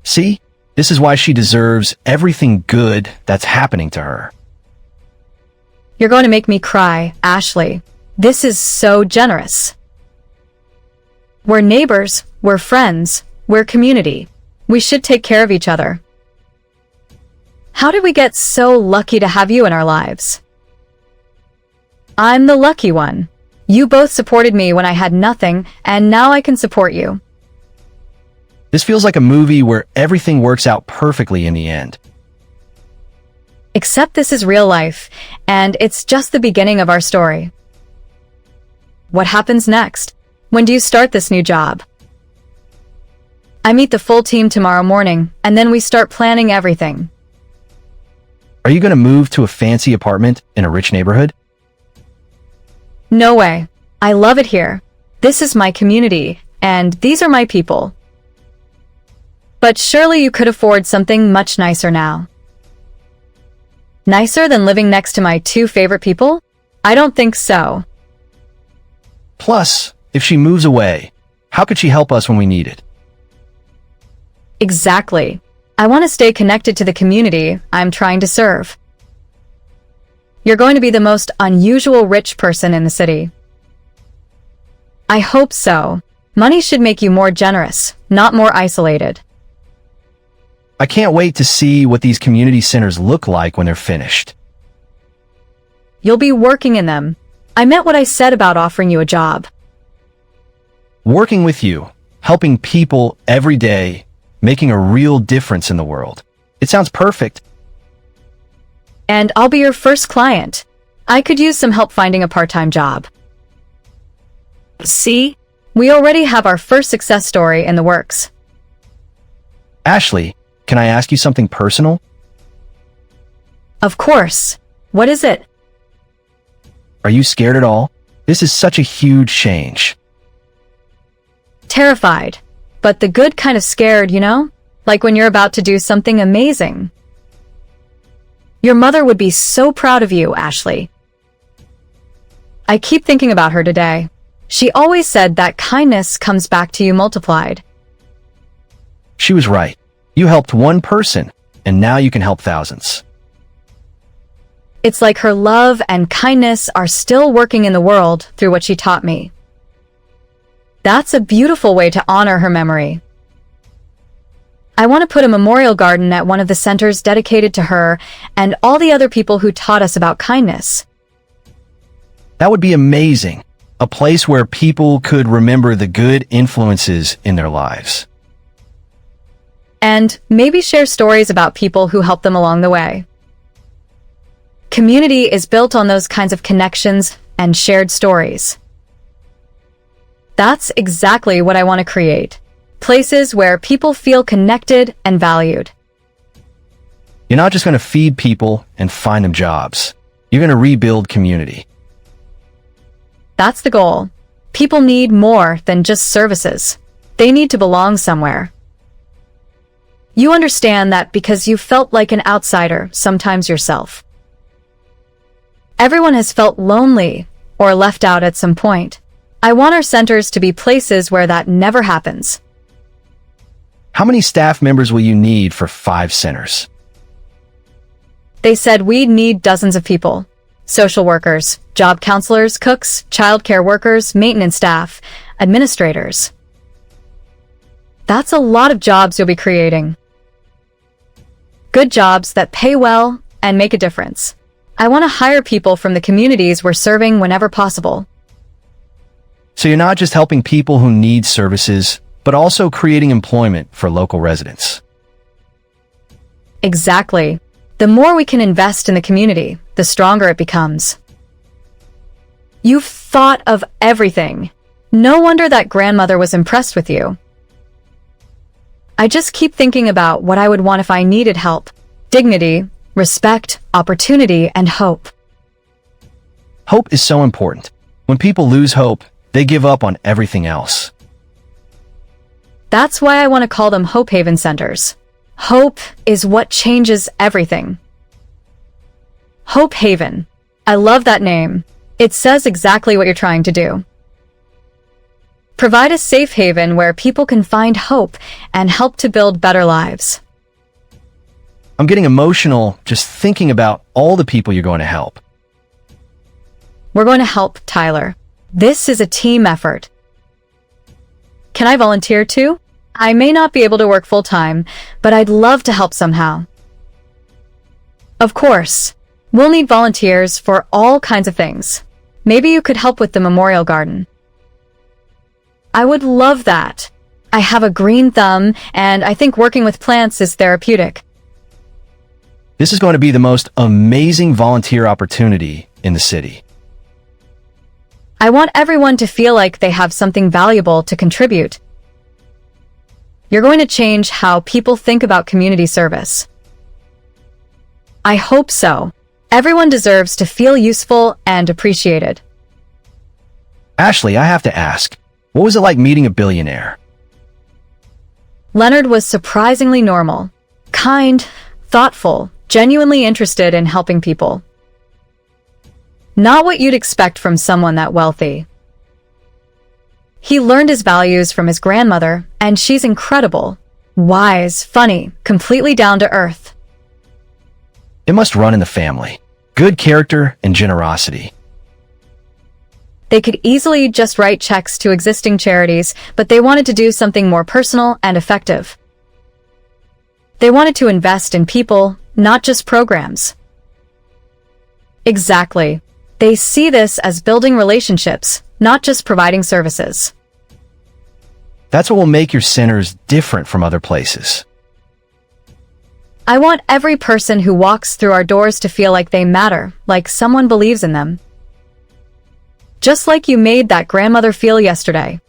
See? This is why she deserves everything good that's happening to her. You're going to make me cry, Ashley. This is so generous. We're neighbors, we're friends, we're community. We should take care of each other. How did we get so lucky to have you in our lives? I'm the lucky one. You both supported me when I had nothing, and now I can support you. This feels like a movie where everything works out perfectly in the end. Except this is real life, and it's just the beginning of our story. What happens next? When do you start this new job? I meet the full team tomorrow morning, and then we start planning everything. Are you going to move to a fancy apartment in a rich neighborhood? No way. I love it here. This is my community, and these are my people. But surely you could afford something much nicer now. Nicer than living next to my two favorite people? I don't think so. Plus, if she moves away, how could she help us when we need it? Exactly. I want to stay connected to the community I'm trying to serve. You're going to be the most unusual rich person in the city. I hope so. Money should make you more generous, not more isolated. I can't wait to see what these community centers look like when they're finished. You'll be working in them. I meant what I said about offering you a job. Working with you, helping people every day, making a real difference in the world. It sounds perfect. And I'll be your first client. I could use some help finding a part-time job. See? We already have our first success story in the works. Ashley, can I ask you something personal? Of course. What is it? Are you scared at all? This is such a huge change. Terrified. But the good kind of scared, you know? Like when you're about to do something amazing. Your mother would be so proud of you, Ashley. I keep thinking about her today. She always said that kindness comes back to you multiplied. She was right. You helped one person, and now you can help thousands. It's like her love and kindness are still working in the world through what she taught me. That's a beautiful way to honor her memory. I want to put a memorial garden at one of the centers dedicated to her and all the other people who taught us about kindness. That would be amazing. A place where people could remember the good influences in their lives. And maybe share stories about people who helped them along the way. Community is built on those kinds of connections and shared stories. That's exactly what I want to create. Places where people feel connected and valued. You're not just going to feed people and find them jobs. You're going to rebuild community. That's the goal. People need more than just services. They need to belong somewhere. You understand that because you felt like an outsider, sometimes yourself. Everyone has felt lonely or left out at some point. I want our centers to be places where that never happens. How many staff members will you need for 5 centers? They said we'd need dozens of people. Social workers, job counselors, cooks, childcare workers, maintenance staff, administrators. That's a lot of jobs you'll be creating. Good jobs that pay well and make a difference. I want to hire people from the communities we're serving whenever possible. So you're not just helping people who need services, but also creating employment for local residents. Exactly. The more we can invest in the community, the stronger it becomes. You've thought of everything. No wonder that grandmother was impressed with you. I just keep thinking about what I would want if I needed help. Dignity, respect, opportunity, and hope. Hope is so important. When people lose hope, they give up on everything else. That's why I want to call them Hope Haven Centers. Hope is what changes everything. Hope Haven. I love that name. It says exactly what you're trying to do. Provide a safe haven where people can find hope and help to build better lives. I'm getting emotional just thinking about all the people you're going to help. We're going to help Tyler. This is a team effort. Can I volunteer too? I may not be able to work full-time, but I'd love to help somehow. Of course. We'll need volunteers for all kinds of things. Maybe you could help with the memorial garden. I would love that. I have a green thumb, and I think working with plants is therapeutic. This is going to be the most amazing volunteer opportunity in the city. I want everyone to feel like they have something valuable to contribute. You're going to change how people think about community service. I hope so. Everyone deserves to feel useful and appreciated. Ashley, I have to ask, what was it like meeting a billionaire? Leonard was surprisingly normal, kind, thoughtful, genuinely interested in helping people. Not what you'd expect from someone that wealthy. He learned his values from his grandmother, and she's incredible. Wise, funny, completely down to earth. It must run in the family. Good character and generosity. They could easily just write checks to existing charities, but they wanted to do something more personal and effective. They wanted to invest in people, not just programs. Exactly. They see this as building relationships, not just providing services. That's what will make your centers different from other places. I want every person who walks through our doors to feel like they matter, like someone believes in them. Just like you made that grandmother feel yesterday.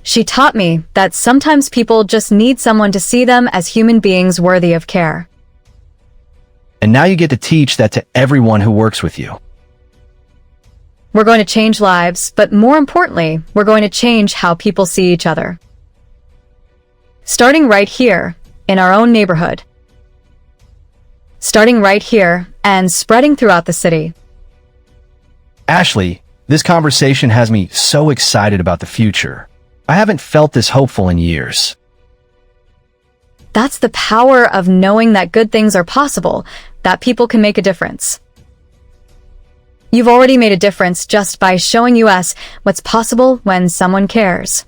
She taught me that sometimes people just need someone to see them as human beings worthy of care. And now you get to teach that to everyone who works with you. We're going to change lives, but more importantly, we're going to change how people see each other. Starting right here, in our own neighborhood. Starting right here and spreading throughout the city. Ashley, this conversation has me so excited about the future. I haven't felt this hopeful in years. That's the power of knowing that good things are possible, that people can make a difference. You've already made a difference just by showing us what's possible when someone cares.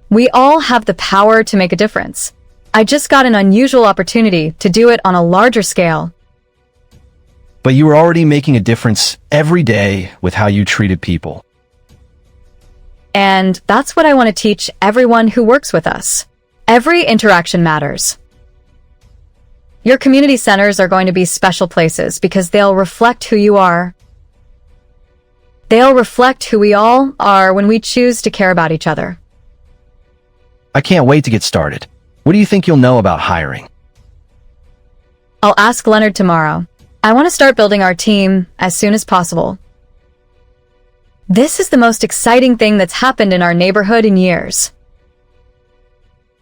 We all have the power to make a difference. I just got an unusual opportunity to do it on a larger scale. But you were already making a difference every day with how you treated people. And that's what I want to teach everyone who works with us. Every interaction matters. Your community centers are going to be special places because they'll reflect who you are. They'll reflect who we all are when we choose to care about each other. I can't wait to get started. What do you think you'll know about hiring? I'll ask Leonard tomorrow. I want to start building our team as soon as possible. This is the most exciting thing that's happened in our neighborhood in years.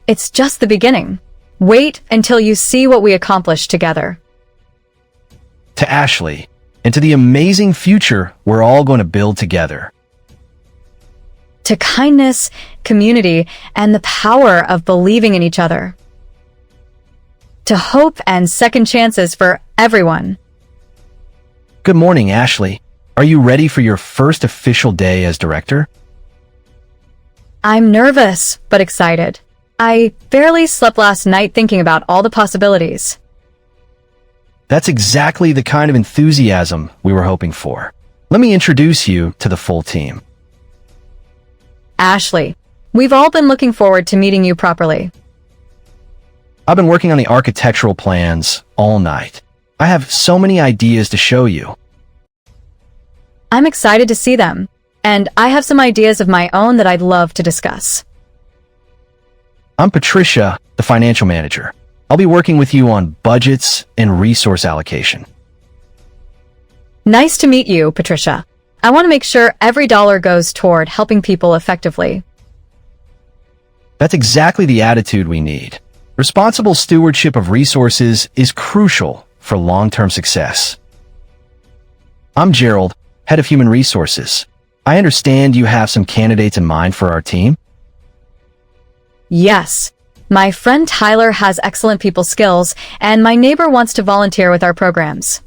It's just the beginning. Wait until you see what we accomplish together. To Ashley, and to the amazing future we're all going to build together. To kindness, community, and the power of believing in each other. To hope and second chances for everyone. Good morning, Ashley. Are you ready for your first official day as director? I'm nervous, but excited. I barely slept last night thinking about all the possibilities. That's exactly the kind of enthusiasm we were hoping for. Let me introduce you to the full team. Ashley, we've all been looking forward to meeting you properly. I've been working on the architectural plans all night. I have so many ideas to show you. I'm excited to see them, and I have some ideas of my own that I'd love to discuss. I'm Patricia, the financial manager. I'll be working with you on budgets and resource allocation. Nice to meet you, Patricia. I want to make sure every dollar goes toward helping people effectively. That's exactly the attitude we need. Responsible stewardship of resources is crucial for long-term success. I'm Gerald, head of human resources. I understand you have some candidates in mind for our team? Yes. My friend Tyler has excellent people skills, and my neighbor wants to volunteer with our programs.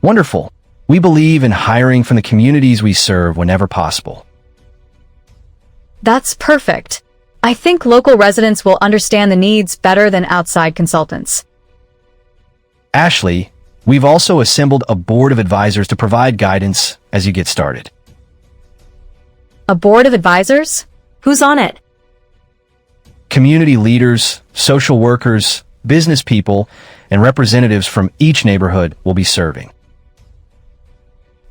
Wonderful. We believe in hiring from the communities we serve whenever possible. That's perfect. I think local residents will understand the needs better than outside consultants. Ashley, we've also assembled a board of advisors to provide guidance as you get started. A board of advisors? Who's on it? Community leaders, social workers, business people, and representatives from each neighborhood will be serving.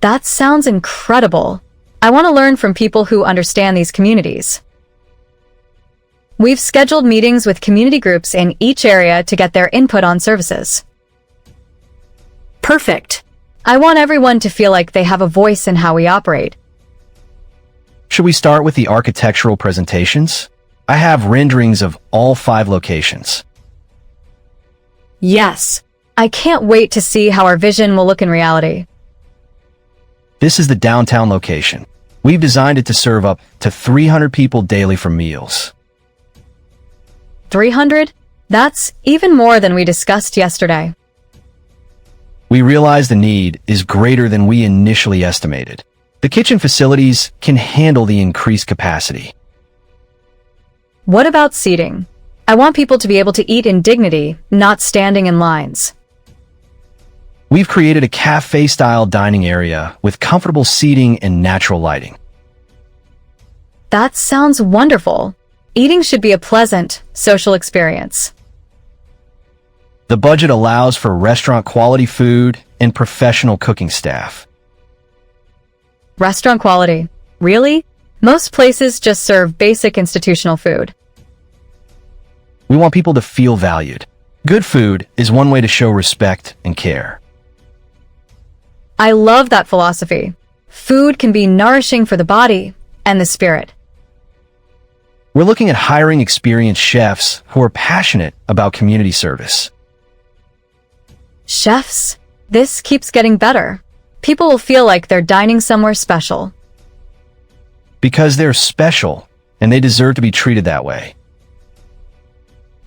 That sounds incredible. I want to learn from people who understand these communities. We've scheduled meetings with community groups in each area to get their input on services. Perfect. I want everyone to feel like they have a voice in how we operate. Should we start with the architectural presentations? I have renderings of all 5 locations. Yes. I can't wait to see how our vision will look in reality. This is the downtown location. We've designed it to serve up to 300 people daily for meals. 300? That's even more than we discussed yesterday. We realize the need is greater than we initially estimated. The kitchen facilities can handle the increased capacity. What about seating? I want people to be able to eat in dignity, not standing in lines. We've created a cafe-style dining area with comfortable seating and natural lighting. That sounds wonderful. Eating should be a pleasant, social experience. The budget allows for restaurant-quality food and professional cooking staff. Restaurant quality. Really? Most places just serve basic institutional food. We want people to feel valued. Good food is one way to show respect and care. I love that philosophy. Food can be nourishing for the body and the spirit. We're looking at hiring experienced chefs who are passionate about community service. Chefs, this keeps getting better. People will feel like they're dining somewhere special. Because they're special, and they deserve to be treated that way.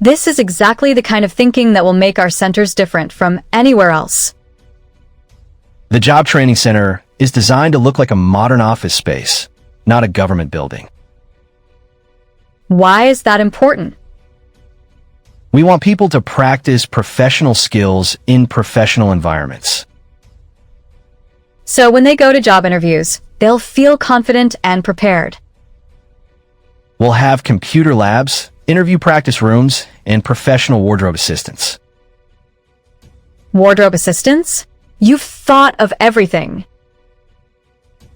This is exactly the kind of thinking that will make our centers different from anywhere else. The Job Training Center is designed to look like a modern office space, not a government building. Why is that important? We want people to practice professional skills in professional environments. So when they go to job interviews, they'll feel confident and prepared. We'll have computer labs, interview practice rooms, and professional wardrobe assistants. Wardrobe assistants? You've thought of everything.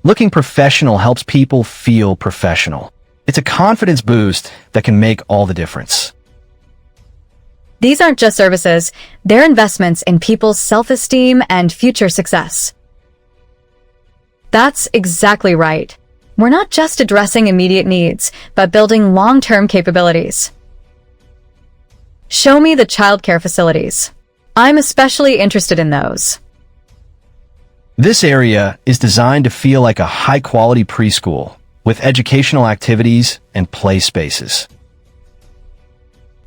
Looking professional helps people feel professional. It's a confidence boost that can make all the difference. These aren't just services, they're investments in people's self-esteem and future success. That's exactly right. We're not just addressing immediate needs, but building long-term capabilities. Show me the childcare facilities. I'm especially interested in those. This area is designed to feel like a high-quality preschool with educational activities and play spaces.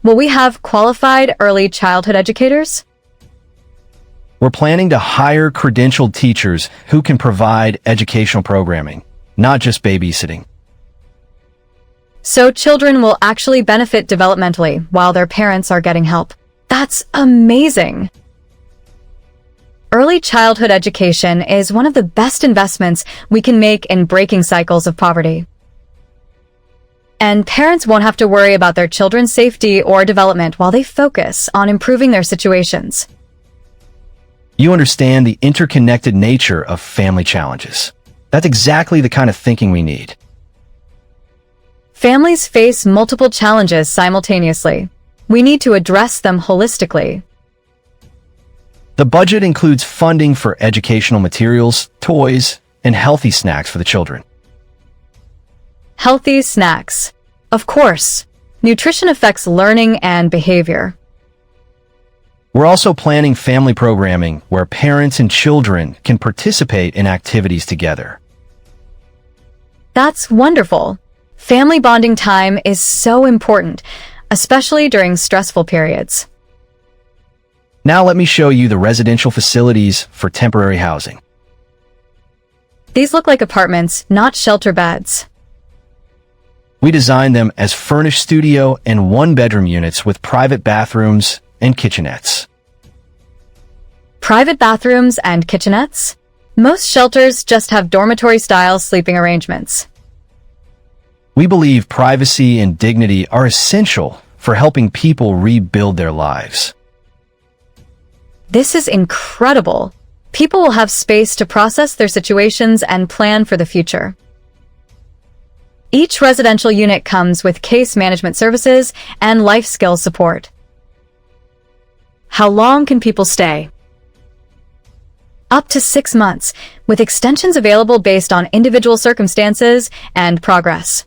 Will we have qualified early childhood educators? We're planning to hire credentialed teachers who can provide educational programming, not just babysitting. So children will actually benefit developmentally while their parents are getting help. That's amazing! Early childhood education is one of the best investments we can make in breaking cycles of poverty. And parents won't have to worry about their children's safety or development while they focus on improving their situations. You understand the interconnected nature of family challenges. That's exactly the kind of thinking we need. Families face multiple challenges simultaneously. We need to address them holistically. The budget includes funding for educational materials, toys, and healthy snacks for the children. Healthy snacks. Of course. Nutrition affects learning and behavior. We're also planning family programming where parents and children can participate in activities together. That's wonderful. Family bonding time is so important, especially during stressful periods. Now let me show you the residential facilities for temporary housing. These look like apartments, not shelter beds. We designed them as furnished studio and one-bedroom units with private bathrooms and kitchenettes. Private bathrooms and kitchenettes? Most shelters just have dormitory-style sleeping arrangements. We believe privacy and dignity are essential for helping people rebuild their lives. This is incredible. People will have space to process their situations and plan for the future. Each residential unit comes with case management services and life skills support. How long can people stay? Up to 6 months, with extensions available based on individual circumstances and progress.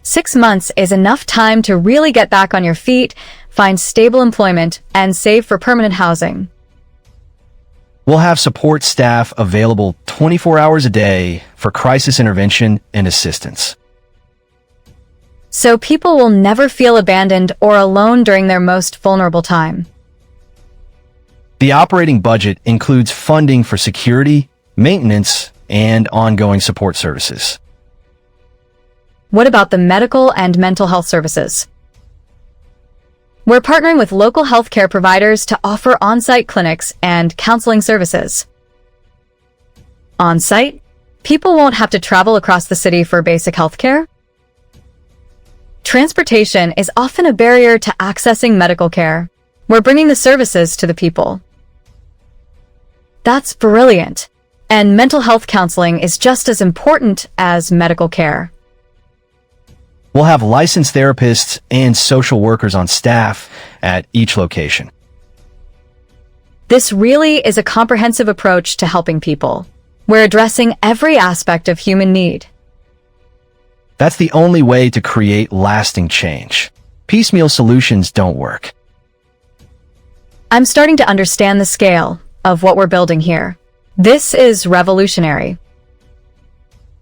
6 months is enough time to really get back on your feet, find stable employment, and save for permanent housing. We'll have support staff available 24 hours a day for crisis intervention and assistance. So people will never feel abandoned or alone during their most vulnerable time. The operating budget includes funding for security, maintenance, and ongoing support services. What about the medical and mental health services? We're partnering with local healthcare providers to offer on-site clinics and counseling services. On-site? People won't have to travel across the city for basic healthcare. Transportation is often a barrier to accessing medical care. We're bringing the services to the people. That's brilliant. And mental health counseling is just as important as medical care. We'll have licensed therapists and social workers on staff at each location. This really is a comprehensive approach to helping people. We're addressing every aspect of human need. That's the only way to create lasting change. Piecemeal solutions don't work. I'm starting to understand the scale of what we're building here. This is revolutionary.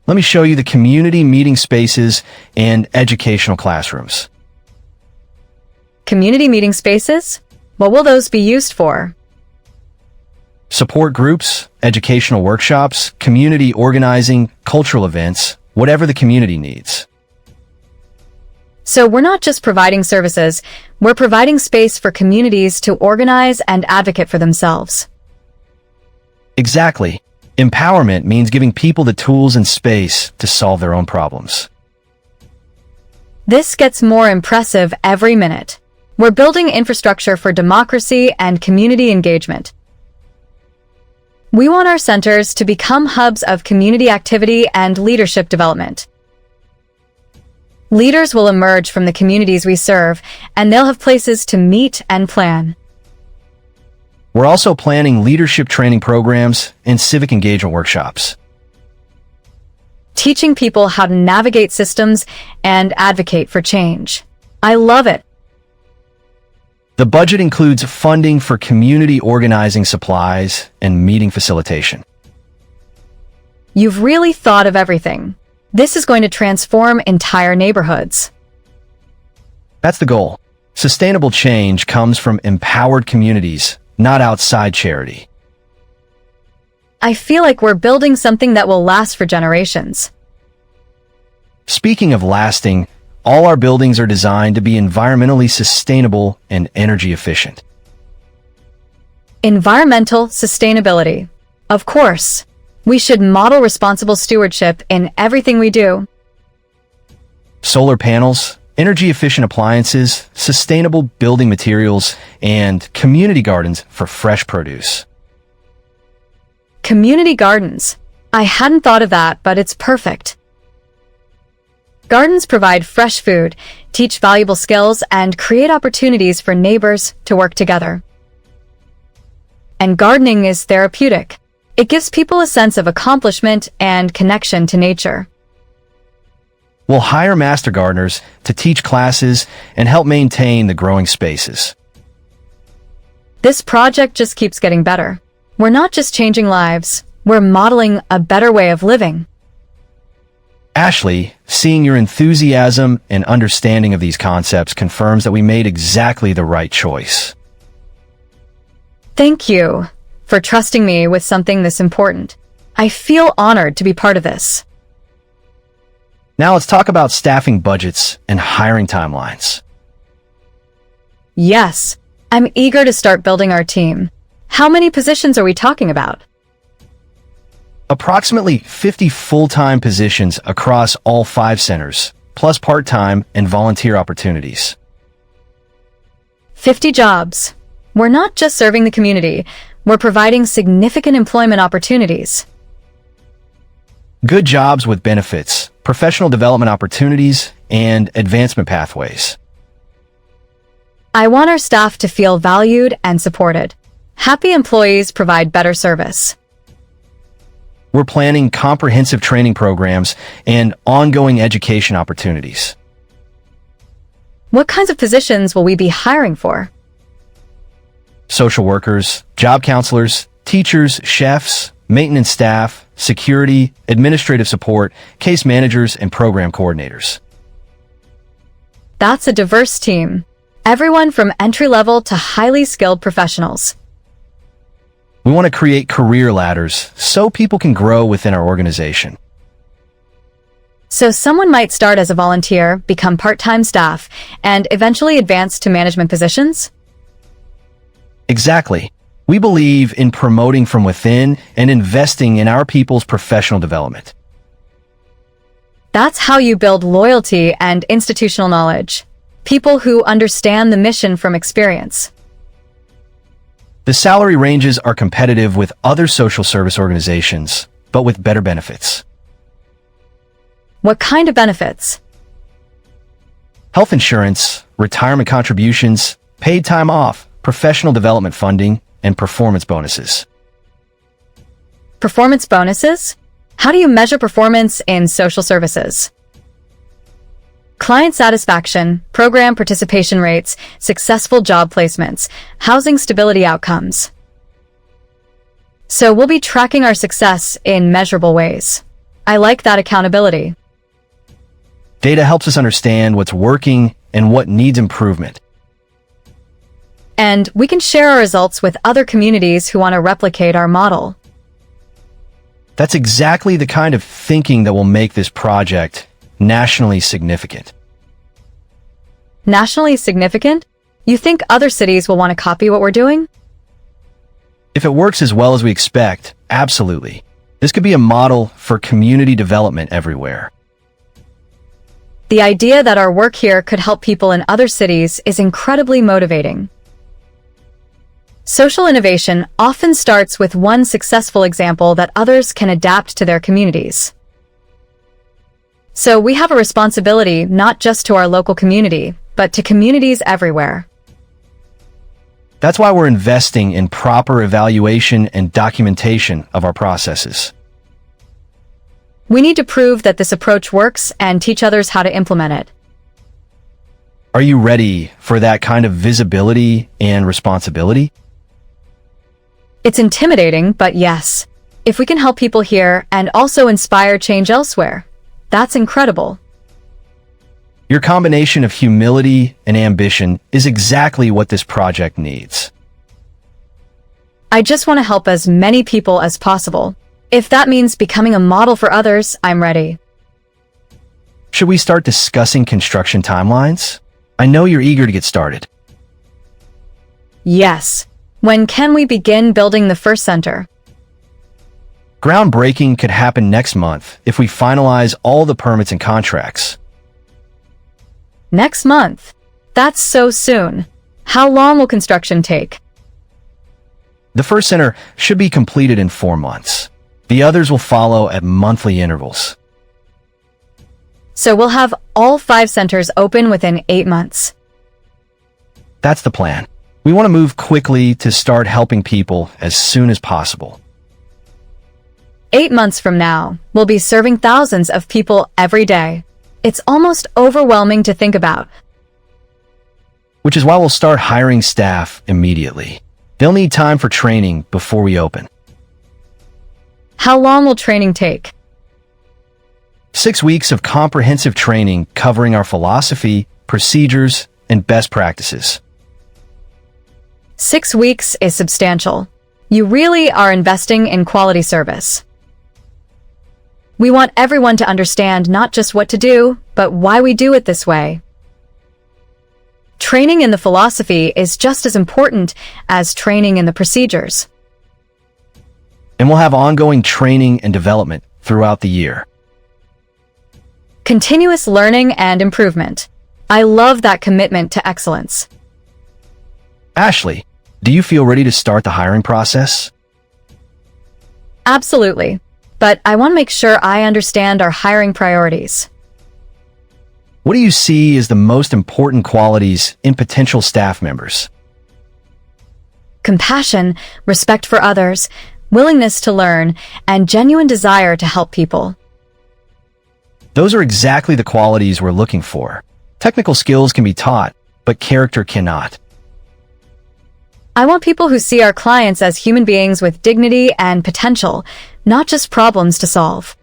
Let me show you the community meeting spaces and educational classrooms. Community meeting spaces? What will those be used for? Support groups, educational workshops, community organizing, cultural events, whatever the community needs. So we're not just providing services, we're providing space for communities to organize and advocate for themselves. Exactly. Empowerment means giving people the tools and space to solve their own problems. This gets more impressive every minute. We're building infrastructure for democracy and community engagement. We want our centers to become hubs of community activity and leadership development. Leaders will emerge from the communities we serve, and they'll have places to meet and plan. We're also planning leadership training programs and civic engagement workshops. Teaching people how to navigate systems and advocate for change. I love it. The budget includes funding for community organizing supplies and meeting facilitation. You've really thought of everything. This is going to transform entire neighborhoods. That's the goal. Sustainable change comes from empowered communities, not outside charity. I feel like we're building something that will last for generations. Speaking of lasting, all our buildings are designed to be environmentally sustainable and energy efficient. Environmental sustainability. Of course, we should model responsible stewardship in everything we do. Solar panels, energy-efficient appliances, sustainable building materials, and community gardens for fresh produce. Community gardens. I hadn't thought of that, but it's perfect. Gardens provide fresh food, teach valuable skills, and create opportunities for neighbors to work together. And gardening is therapeutic. It gives people a sense of accomplishment and connection to nature. We'll hire master gardeners to teach classes and help maintain the growing spaces. This project just keeps getting better. We're not just changing lives, we're modeling a better way of living. Ashley, seeing your enthusiasm and understanding of these concepts confirms that we made exactly the right choice. Thank you for trusting me with something this important. I feel honored to be part of this. Now let's talk about staffing budgets and hiring timelines. Yes, I'm eager to start building our team. How many positions are we talking about? Approximately 50 full-time positions across all 5 centers, plus part-time and volunteer opportunities. 50 jobs. We're not just serving the community, we're providing significant employment opportunities. Good jobs with benefits, professional development opportunities, and advancement pathways. I want our staff to feel valued and supported. Happy employees provide better service. We're planning comprehensive training programs and ongoing education opportunities. What kinds of positions will we be hiring for? Social workers, job counselors, teachers, chefs, maintenance staff, security, administrative support, case managers, and program coordinators. That's a diverse team. Everyone from entry-level to highly skilled professionals. We want to create career ladders so people can grow within our organization. So someone might start as a volunteer, become part-time staff, and eventually advance to management positions? Exactly. We believe in promoting from within and investing in our people's professional development. That's how you build loyalty and institutional knowledge. People who understand the mission from experience. The salary ranges are competitive with other social service organizations, but with better benefits. What kind of benefits? Health insurance, retirement contributions, paid time off, professional development funding, and performance bonuses. Performance bonuses? How do you measure performance in social services? Client satisfaction, program participation rates, successful job placements, housing stability outcomes. So we'll be tracking our success in measurable ways. I like that accountability. Data helps us understand what's working and what needs improvement. And we can share our results with other communities who want to replicate our model. That's exactly the kind of thinking that will make this project nationally significant. Nationally significant? You think other cities will want to copy what we're doing? If it works as well as we expect, absolutely. This could be a model for community development everywhere. The idea that our work here could help people in other cities is incredibly motivating. Social innovation often starts with one successful example that others can adapt to their communities. So we have a responsibility not just to our local community, but to communities everywhere. That's why we're investing in proper evaluation and documentation of our processes. We need to prove that this approach works and teach others how to implement it. Are you ready for that kind of visibility and responsibility? It's intimidating, but yes. If we can help people here and also inspire change elsewhere, that's incredible. Your combination of humility and ambition is exactly what this project needs. I just want to help as many people as possible. If that means becoming a model for others, I'm ready. Should we start discussing construction timelines? I know you're eager to get started. Yes. When can we begin building the first center? Groundbreaking could happen next month if we finalize all the permits and contracts. Next month? That's so soon. How long will construction take? The first center should be completed in 4 months. The others will follow at monthly intervals. So we'll have all 5 centers open within 8 months. That's the plan. We want to move quickly to start helping people as soon as possible. 8 months from now, we'll be serving thousands of people every day. It's almost overwhelming to think about. Which is why we'll start hiring staff immediately. They'll need time for training before we open. How long will training take? 6 weeks of comprehensive training covering our philosophy, procedures, and best practices. 6 weeks is substantial. You really are investing in quality service. We want everyone to understand not just what to do, but why we do it this way. Training in the philosophy is just as important as training in the procedures. And we'll have ongoing training and development throughout the year. Continuous learning and improvement. I love that commitment to excellence. Ashley, do you feel ready to start the hiring process? Absolutely. But I want to make sure I understand our hiring priorities. What do you see as the most important qualities in potential staff members? Compassion, respect for others, willingness to learn, and genuine desire to help people. Those are exactly the qualities we're looking for. Technical skills can be taught, but character cannot. I want people who see our clients as human beings with dignity and potential, not just problems to solve.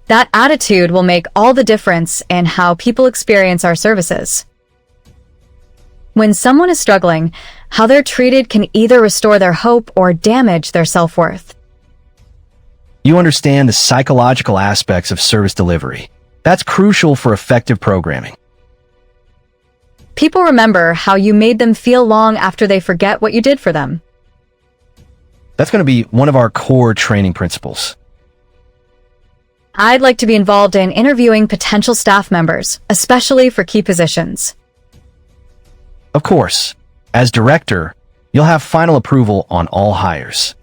That attitude will make all the difference in how people experience our services. When someone is struggling, how they're treated can either restore their hope or damage their self-worth. You understand the psychological aspects of service delivery. That's crucial for effective programming. People remember how you made them feel long after they forget what you did for them. That's going to be one of our core training principles. I'd like to be involved in interviewing potential staff members, especially for key positions. Of course, as director, you'll have final approval on all hires.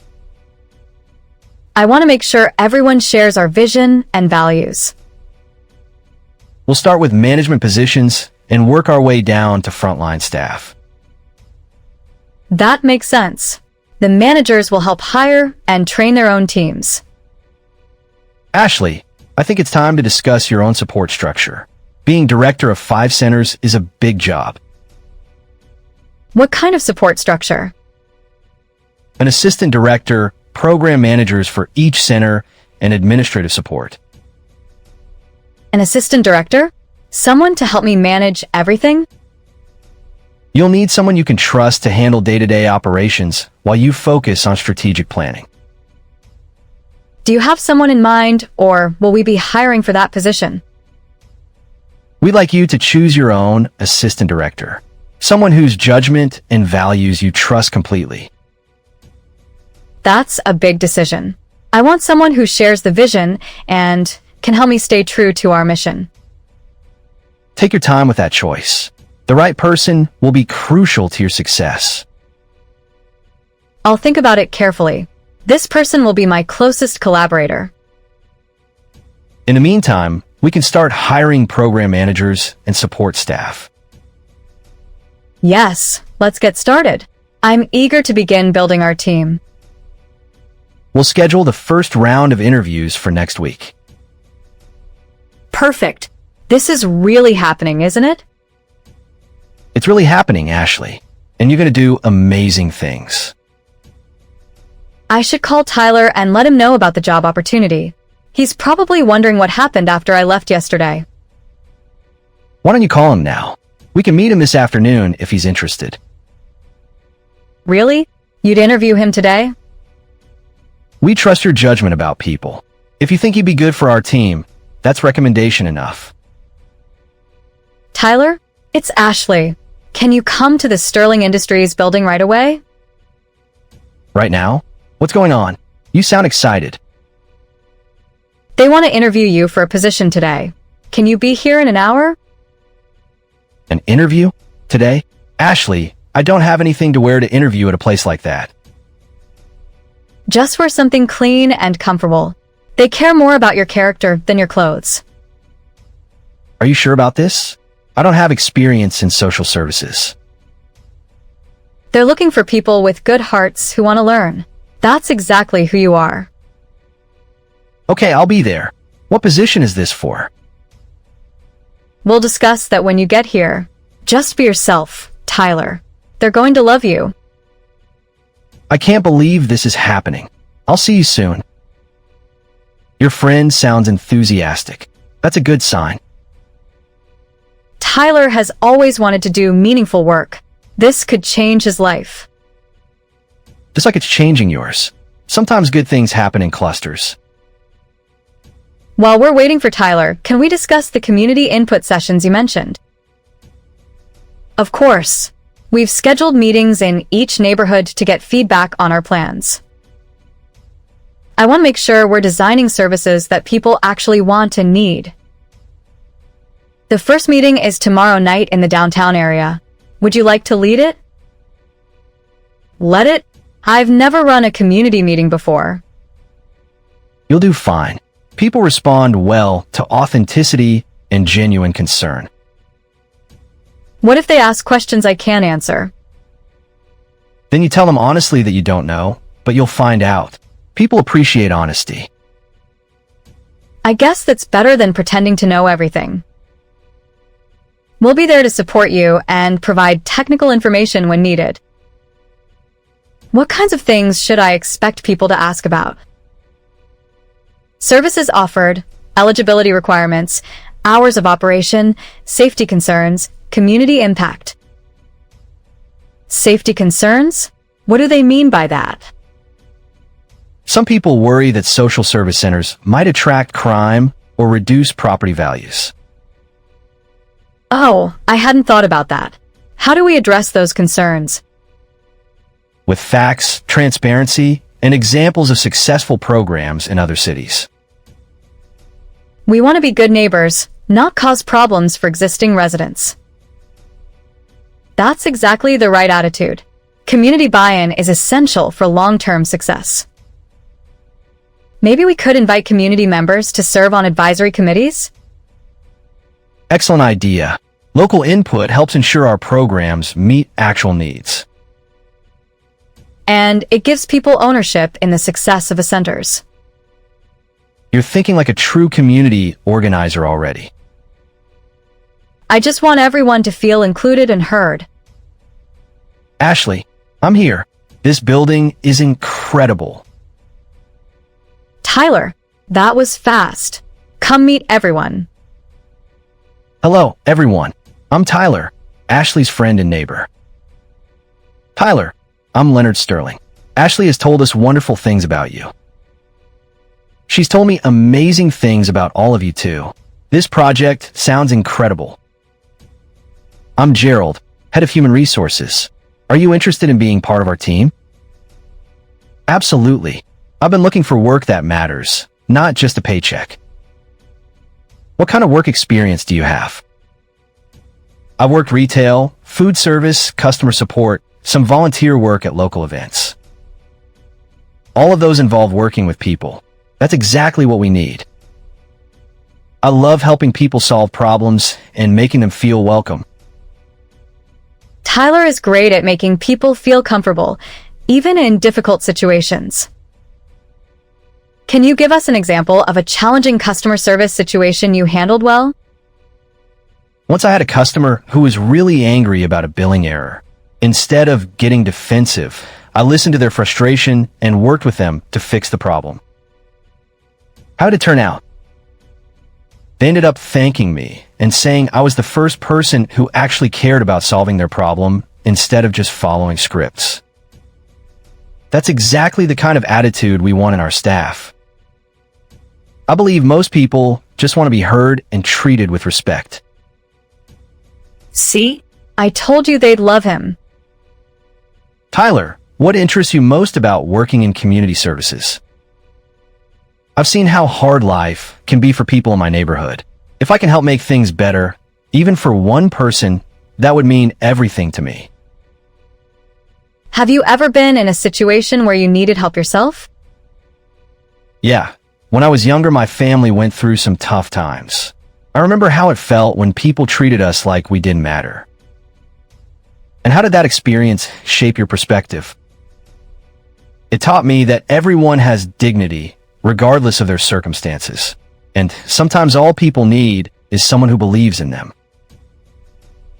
I want to make sure everyone shares our vision and values. We'll start with management positions and work our way down to frontline staff. That makes sense. The managers will help hire and train their own teams. Ashley, I think it's time to discuss your own support structure. Being director of 5 centers is a big job. What kind of support structure? An assistant director, program managers for each center, and administrative support. An assistant director? Someone to help me manage everything? You'll need someone you can trust to handle day-to-day operations while you focus on strategic planning. Do you have someone in mind, or will we be hiring for that position? We'd like you to choose your own assistant director, someone whose judgment and values you trust completely. That's a big decision. I want someone who shares the vision and can help me stay true to our mission. Take your time with that choice. The right person will be crucial to your success. I'll think about it carefully. This person will be my closest collaborator. In the meantime, we can start hiring program managers and support staff. Yes, let's get started. I'm eager to begin building our team. We'll schedule the first round of interviews for next week. Perfect. This is really happening, isn't it? It's really happening, Ashley, and you're going to do amazing things. I should call Tyler and let him know about the job opportunity. He's probably wondering what happened after I left yesterday. Why don't you call him now? We can meet him this afternoon if he's interested. Really? You'd interview him today? We trust your judgment about people. If you think he'd be good for our team, that's recommendation enough. Tyler, it's Ashley. Can you come to the Sterling Industries building right away? Right now? What's going on? You sound excited. They want to interview you for a position today. Can you be here in an hour? An interview? Today? Ashley, I don't have anything to wear to interview at a place like that. Just wear something clean and comfortable. They care more about your character than your clothes. Are you sure about this? I don't have experience in social services. They're looking for people with good hearts who want to learn. That's exactly who you are. Okay, I'll be there. What position is this for? We'll discuss that when you get here. Just be yourself, Tyler. They're going to love you. I can't believe this is happening. I'll see you soon. Your friend sounds enthusiastic. That's a good sign. Tyler has always wanted to do meaningful work. This could change his life. Just like it's changing yours. Sometimes good things happen in clusters. While we're waiting for Tyler, can we discuss the community input sessions you mentioned? Of course. We've scheduled meetings in each neighborhood to get feedback on our plans. I want to make sure we're designing services that people actually want and need. The first meeting is tomorrow night in the downtown area. Would you like to lead it? Let it? I've never run a community meeting before. You'll do fine. People respond well to authenticity and genuine concern. What if they ask questions I can't answer? Then you tell them honestly that you don't know, but you'll find out. People appreciate honesty. I guess that's better than pretending to know everything. We'll be there to support you and provide technical information when needed. What kinds of things should I expect people to ask about? Services offered, eligibility requirements, hours of operation, safety concerns, community impact. Safety concerns? What do they mean by that? Some people worry that social service centers might attract crime or reduce property values. Oh, I hadn't thought about that. How do we address those concerns? With facts, transparency, and examples of successful programs in other cities. We want to be good neighbors, not cause problems for existing residents. That's exactly the right attitude. Community buy-in is essential for long-term success. Maybe we could invite community members to serve on advisory committees? Excellent idea. Local input helps ensure our programs meet actual needs. And it gives people ownership in the success of the centers. You're thinking like a true community organizer already. I just want everyone to feel included and heard. Ashley, I'm here. This building is incredible. Tyler, that was fast. Come meet everyone. Hello, everyone. I'm Tyler, Ashley's friend and neighbor. Tyler, I'm Leonard Sterling. Ashley has told us wonderful things about you. She's told me amazing things about all of you too. This project sounds incredible. I'm Gerald, Head of Human Resources. Are you interested in being part of our team? Absolutely. I've been looking for work that matters, not just a paycheck. What kind of work experience do you have? I've worked retail, food service, customer support, some volunteer work at local events. All of those involve working with people. That's exactly what we need. I love helping people solve problems and making them feel welcome. Tyler is great at making people feel comfortable, even in difficult situations. Can you give us an example of a challenging customer service situation you handled well? Once I had a customer who was really angry about a billing error. Instead of getting defensive, I listened to their frustration and worked with them to fix the problem. How did it turn out? They ended up thanking me and saying I was the first person who actually cared about solving their problem instead of just following scripts. That's exactly the kind of attitude we want in our staff. I believe most people just want to be heard and treated with respect. See? I told you they'd love him. Tyler, what interests you most about working in community services? I've seen how hard life can be for people in my neighborhood. If I can help make things better, even for one person, that would mean everything to me. Have you ever been in a situation where you needed help yourself? Yeah. When I was younger, my family went through some tough times. I remember how it felt when people treated us like we didn't matter. And how did that experience shape your perspective? It taught me that everyone has dignity, regardless of their circumstances. And sometimes all people need is someone who believes in them.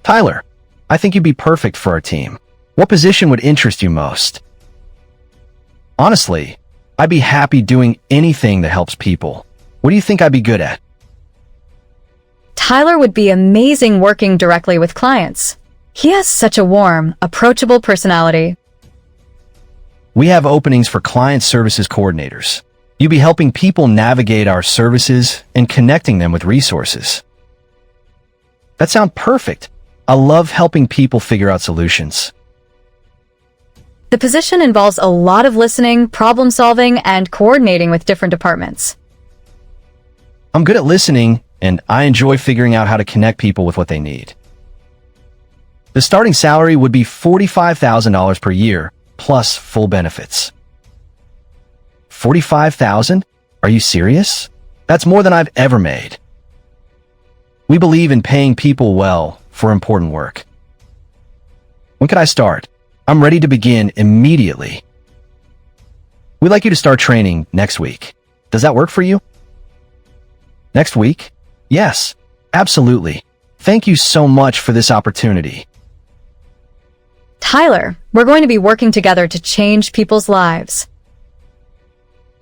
Tyler, I think you'd be perfect for our team. What position would interest you most? Honestly, I'd be happy doing anything that helps people. What do you think I'd be good at? Tyler would be amazing working directly with clients. He has such a warm, approachable personality. We have openings for client services coordinators. You'd be helping people navigate our services and connecting them with resources. That sounds perfect. I love helping people figure out solutions. The position involves a lot of listening, problem solving, and coordinating with different departments. I'm good at listening, and I enjoy figuring out how to connect people with what they need. The starting salary would be $45,000 per year, plus full benefits. $45,000? Are you serious? That's more than I've ever made. We believe in paying people well for important work. When can I start? I'm ready to begin immediately. We'd like you to start training next week. Does that work for you? Next week? Yes, absolutely. Thank you so much for this opportunity. Tyler, we're going to be working together to change people's lives.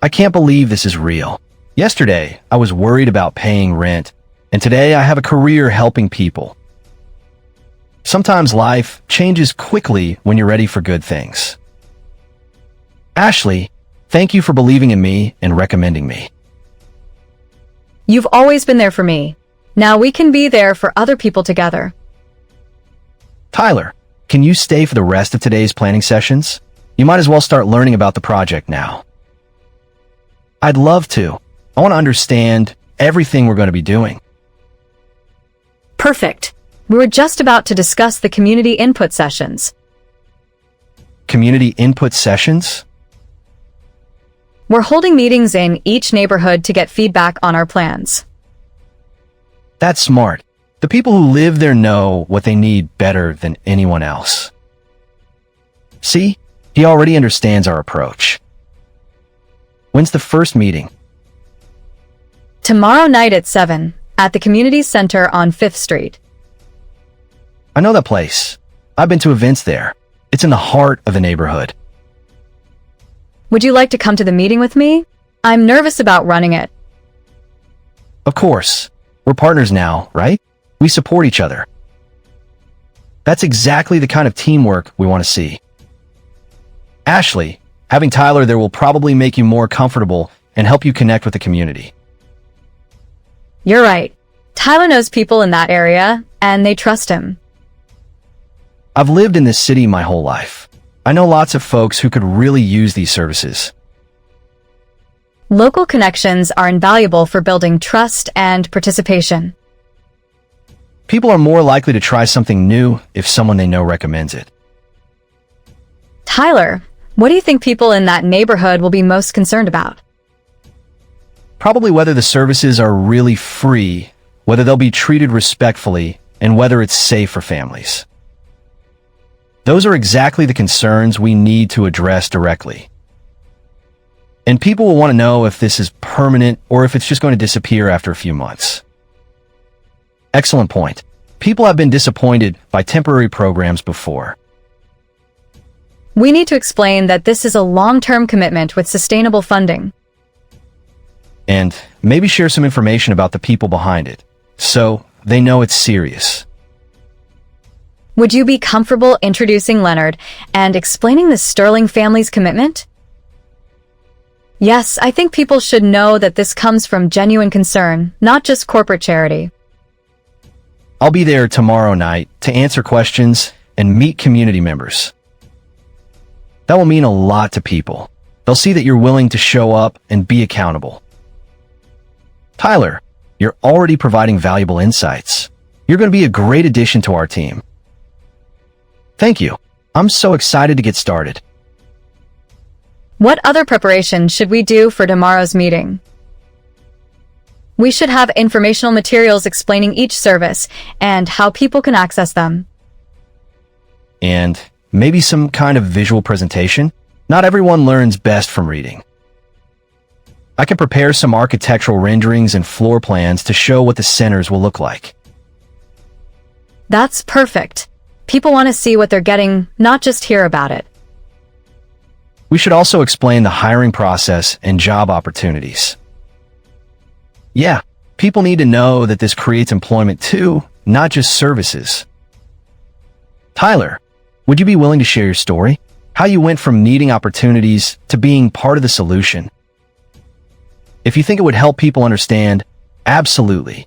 I can't believe this is real. Yesterday, I was worried about paying rent, and today I have a career helping people. Sometimes life changes quickly when you're ready for good things. Ashley, thank you for believing in me and recommending me. You've always been there for me. Now we can be there for other people together. Tyler, can you stay for the rest of today's planning sessions? You might as well start learning about the project now. I'd love to. I want to understand everything we're going to be doing. Perfect. We were just about to discuss the community input sessions. Community input sessions? We're holding meetings in each neighborhood to get feedback on our plans. That's smart. The people who live there know what they need better than anyone else. See? He already understands our approach. When's the first meeting? Tomorrow night at 7, at the community center on 5th Street. I know that place. I've been to events there. It's in the heart of the neighborhood. Would you like to come to the meeting with me? I'm nervous about running it. Of course. We're partners now, right? We support each other. That's exactly the kind of teamwork we want to see. Ashley, having Tyler there will probably make you more comfortable and help you connect with the community. You're right. Tyler knows people in that area, and they trust him. I've lived in this city my whole life. I know lots of folks who could really use these services. Local connections are invaluable for building trust and participation. People are more likely to try something new if someone they know recommends it. Tyler, what do you think people in that neighborhood will be most concerned about? Probably whether the services are really free, whether they'll be treated respectfully, and whether it's safe for families. Those are exactly the concerns we need to address directly. And people will want to know if this is permanent or if it's just going to disappear after a few months. Excellent point. People have been disappointed by temporary programs before. We need to explain that this is a long-term commitment with sustainable funding. And maybe share some information about the people behind it, so they know it's serious. Would you be comfortable introducing Leonard and explaining the Sterling family's commitment? Yes, I think people should know that this comes from genuine concern, not just corporate charity. I'll be there tomorrow night to answer questions and meet community members. That will mean a lot to people. They'll see that you're willing to show up and be accountable. Tyler, you're already providing valuable insights. You're going to be a great addition to our team. Thank you. I'm so excited to get started. What other preparation should we do for tomorrow's meeting? We should have informational materials explaining each service and how people can access them. And maybe some kind of visual presentation. Not everyone learns best from reading. I can prepare some architectural renderings and floor plans to show what the centers will look like. That's perfect. People want to see what they're getting, not just hear about it. We should also explain the hiring process and job opportunities. Yeah, people need to know that this creates employment too, not just services. Tyler, would you be willing to share your story? How you went from needing opportunities to being part of the solution? If you think it would help people understand, absolutely.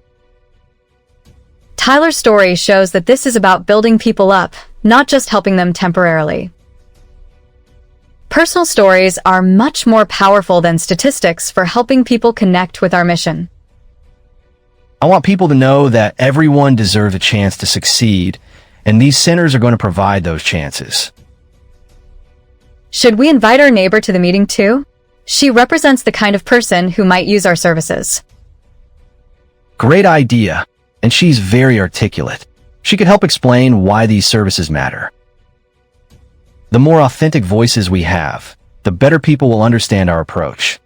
Tyler's story shows that this is about building people up, not just helping them temporarily. Personal stories are much more powerful than statistics for helping people connect with our mission. I want people to know that everyone deserves a chance to succeed, and these centers are going to provide those chances. Should we invite our neighbor to the meeting too? She represents the kind of person who might use our services. Great idea, and she's very articulate. She could help explain why these services matter. The more authentic voices we have, the better people will understand our approach.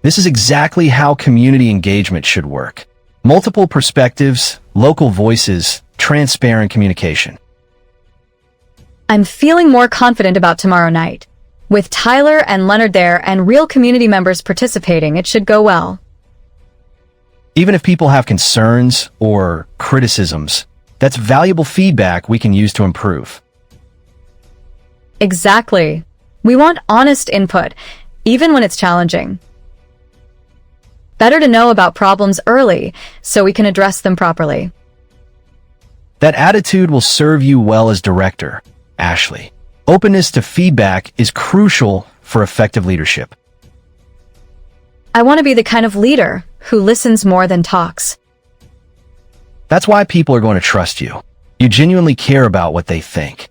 This is exactly how community engagement should work. Multiple perspectives local voices, transparent communication. I'm feeling more confident about tomorrow night. With Tyler and Leonard there and real community members participating, it should go well. Even if people have concerns or criticisms, that's valuable feedback we can use to improve. Exactly. We want honest input, even when it's challenging. Better to know about problems early so we can address them properly. That attitude will serve you well as director, Ashley. Openness to feedback is crucial for effective leadership. I want to be the kind of leader who listens more than talks. That's why people are going to trust you. You genuinely care about what they think.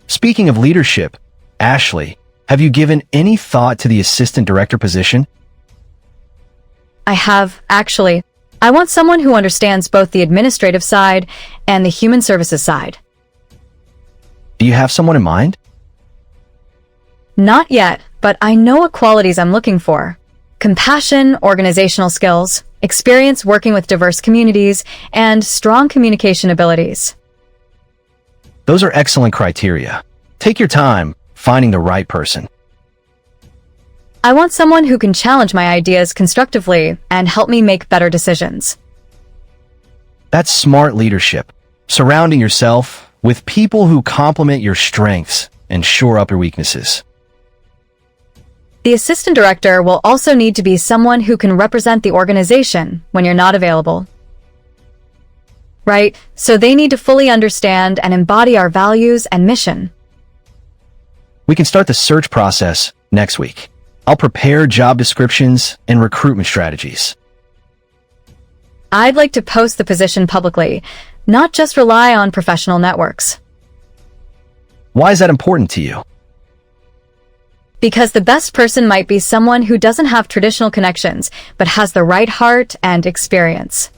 Speaking of leadership, Ashley, have you given any thought to the assistant director position? I have, actually. I want someone who understands both the administrative side and the human services side. Do you have someone in mind? Not yet, but I know what qualities I'm looking for. Compassion, organizational skills, experience working with diverse communities, and strong communication abilities. Those are excellent criteria. Take your time finding the right person. I want someone who can challenge my ideas constructively and help me make better decisions. That's smart leadership, surrounding yourself with people who complement your strengths and shore up your weaknesses. The assistant director will also need to be someone who can represent the organization when you're not available. Right? So they need to fully understand and embody our values and mission. We can start the search process next week. I'll prepare job descriptions and recruitment strategies. I'd like to post the position publicly, not just rely on professional networks. Why is that important to you? Because the best person might be someone who doesn't have traditional connections, but has the right heart and experience.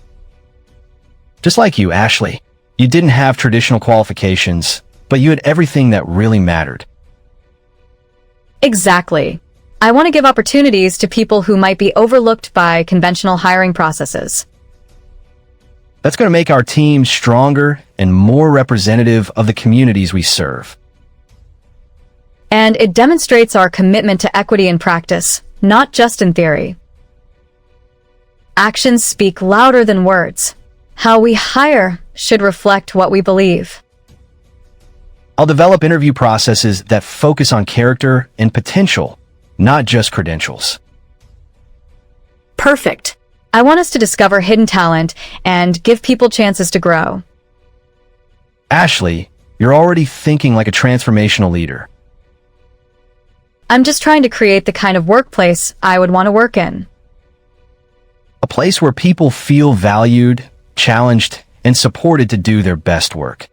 Just like you, Ashley. You didn't have traditional qualifications, but you had everything that really mattered. Exactly. I want to give opportunities to people who might be overlooked by conventional hiring processes. That's going to make our team stronger and more representative of the communities we serve. And it demonstrates our commitment to equity in practice, not just in theory. Actions speak louder than words. How we hire should reflect what we believe. I'll develop interview processes that focus on character and potential, not just credentials. Perfect. I want us to discover hidden talent and give people chances to grow. Ashley, you're already thinking like a transformational leader. I'm just trying to create the kind of workplace I would want to work in. A place where people feel valued, challenged, and supported to do their best work.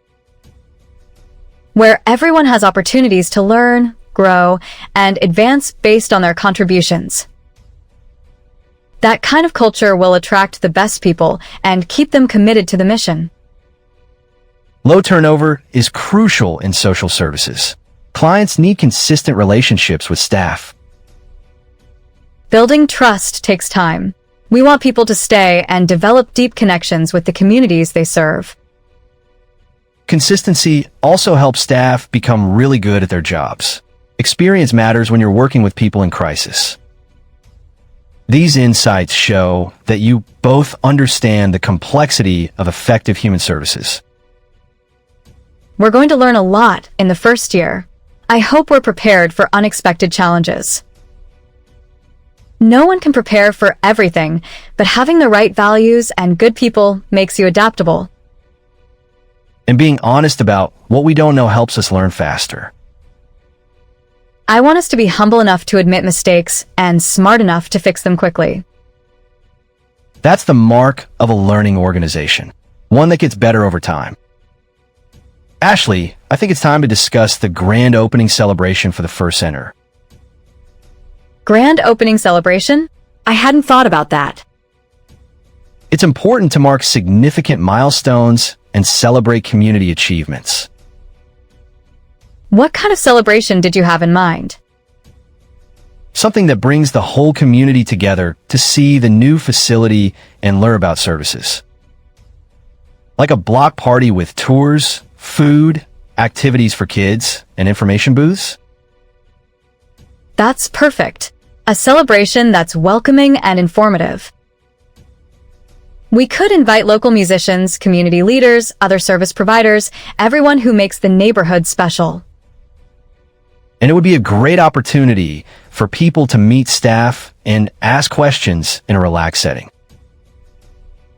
Where everyone has opportunities to learn, grow, and advance based on their contributions. That kind of culture will attract the best people and keep them committed to the mission. Low turnover is crucial in social services. Clients need consistent relationships with staff. Building trust takes time. We want people to stay and develop deep connections with the communities they serve. Consistency also helps staff become really good at their jobs. Experience matters when you're working with people in crisis. These insights show that you both understand the complexity of effective human services. We're going to learn a lot in the first year. I hope we're prepared for unexpected challenges. No one can prepare for everything, but having the right values and good people makes you adaptable. And being honest about what we don't know helps us learn faster. I want us to be humble enough to admit mistakes and smart enough to fix them quickly. That's the mark of a learning organization, one that gets better over time. Ashley, I think it's time to discuss the grand opening celebration for the First Center. Grand opening celebration? I hadn't thought about that. It's important to mark significant milestones and celebrate community achievements. What kind of celebration did you have in mind? Something that brings the whole community together to see the new facility and learn about services. Like a block party with tours, food, activities for kids, and information booths? That's perfect. A celebration that's welcoming and informative. We could invite local musicians, community leaders, other service providers, everyone who makes the neighborhood special. And it would be a great opportunity for people to meet staff and ask questions in a relaxed setting.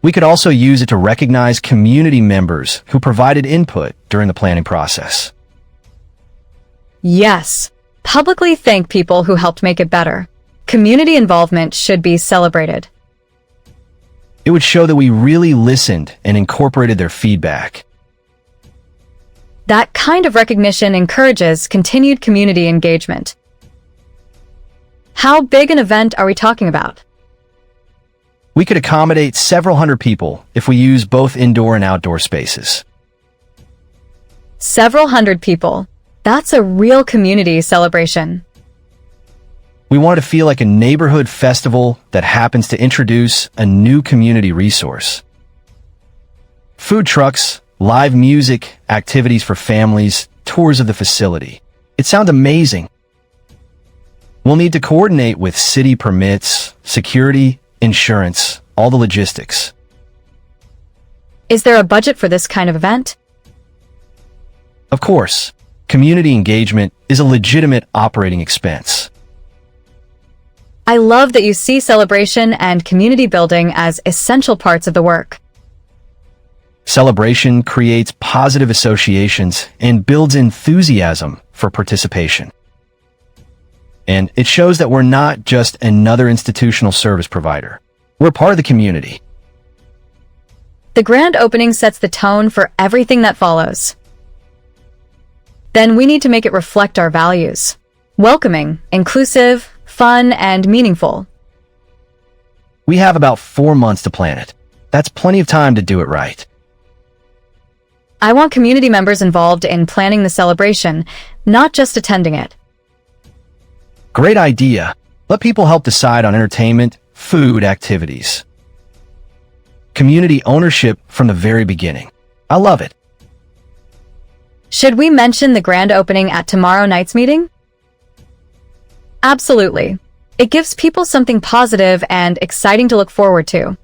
We could also use it to recognize community members who provided input during the planning process. Yes, publicly thank people who helped make it better. Community involvement should be celebrated. It would show that we really listened and incorporated their feedback. That kind of recognition encourages continued community engagement. How big an event are we talking about? We could accommodate several hundred people if we use both indoor and outdoor spaces. Several hundred people. That's a real community celebration. We want it to feel like a neighborhood festival that happens to introduce a new community resource. Food trucks, live music, activities for families, tours of the facility. It sounds amazing. We'll need to coordinate with city permits, security, insurance, all the logistics. Is there a budget for this kind of event? Of course, community engagement is a legitimate operating expense. I love that you see celebration and community building as essential parts of the work. Celebration creates positive associations and builds enthusiasm for participation. And it shows that we're not just another institutional service provider. We're part of the community. The grand opening sets the tone for everything that follows. Then we need to make it reflect our values. Welcoming, inclusive, fun, and meaningful. We have about 4 months to plan it. That's plenty of time to do it right. I want community members involved in planning the celebration, not just attending it. Great idea. Let people help decide on entertainment, food, activities. Community ownership from the very beginning. I love it. Should we mention the grand opening at tomorrow night's meeting? Absolutely. It gives people something positive and exciting to look forward to.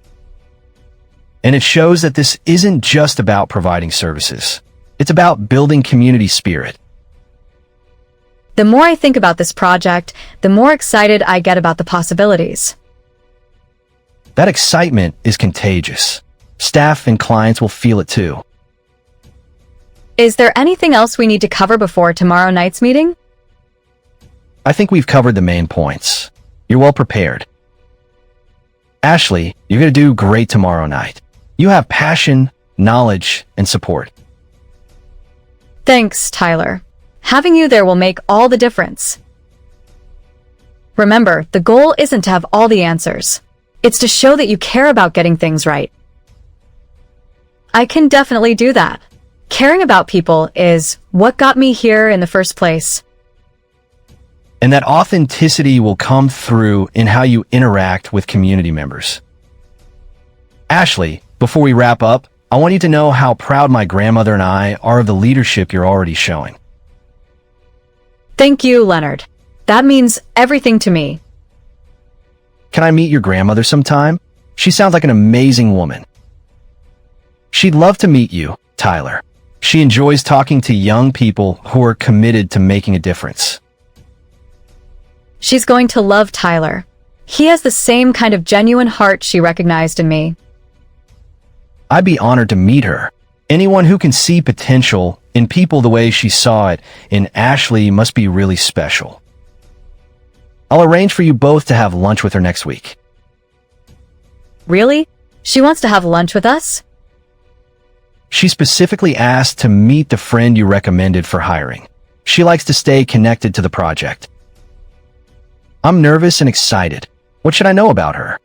And it shows that this isn't just about providing services. It's about building community spirit. The more I think about this project, the more excited I get about the possibilities. That excitement is contagious. Staff and clients will feel it too. Is there anything else we need to cover before tomorrow night's meeting? I think we've covered the main points. You're well prepared. Ashley, you're going to do great tomorrow night. You have passion, knowledge, and support. Thanks, Tyler. Having you there will make all the difference. Remember, the goal isn't to have all the answers. It's to show that you care about getting things right. I can definitely do that. Caring about people is what got me here in the first place. And that authenticity will come through in how you interact with community members. Ashley, before we wrap up, I want you to know how proud my grandmother and I are of the leadership you're already showing. Thank you, Leonard. That means everything to me. Can I meet your grandmother sometime? She sounds like an amazing woman. She'd love to meet you, Tyler. She enjoys talking to young people who are committed to making a difference. She's going to love Tyler. He has the same kind of genuine heart she recognized in me. I'd be honored to meet her. Anyone who can see potential in people the way she saw it in Ashley must be really special. I'll arrange for you both to have lunch with her next week. Really? She wants to have lunch with us? She specifically asked to meet the friend you recommended for hiring. She likes to stay connected to the project. I'm nervous and excited. What should I know about her?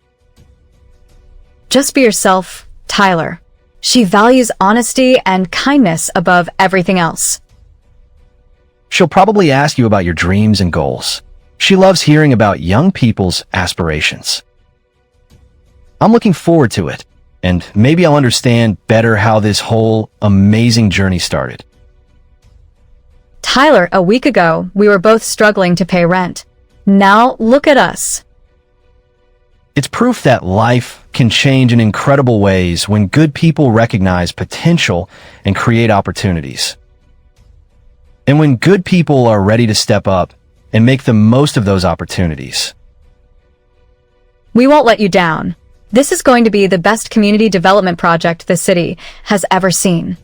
Just be yourself, Tyler. She values honesty and kindness above everything else. She'll probably ask you about your dreams and goals. She loves hearing about young people's aspirations. I'm looking forward to it. And maybe I'll understand better how this whole amazing journey started. Tyler, a week ago, we were both struggling to pay rent. Now, look at us. It's proof that life can change in incredible ways when good people recognize potential and create opportunities. And when good people are ready to step up and make the most of those opportunities. We won't let you down. This is going to be the best community development project the city has ever seen.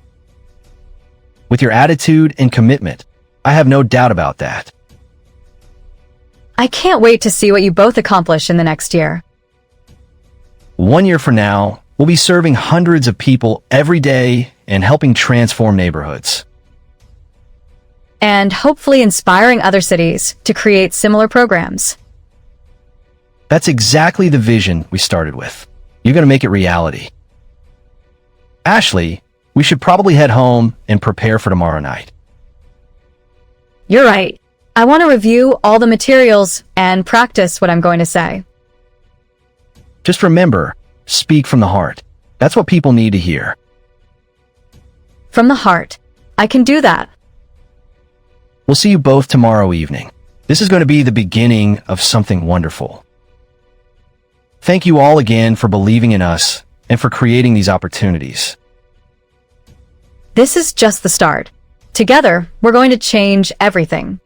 With your attitude and commitment, I have no doubt about that. I can't wait to see what you both accomplish in the next year. 1 year from now, we'll be serving hundreds of people every day and helping transform neighborhoods. And hopefully inspiring other cities to create similar programs. That's exactly the vision we started with. You're going to make it reality. Ashley, we should probably head home and prepare for tomorrow night. You're right. I want to review all the materials and practice what I'm going to say. Just remember, speak from the heart. That's what people need to hear. From the heart. I can do that. We'll see you both tomorrow evening. This is going to be the beginning of something wonderful. Thank you all again for believing in us and for creating these opportunities. This is just the start. Together, we're going to change everything.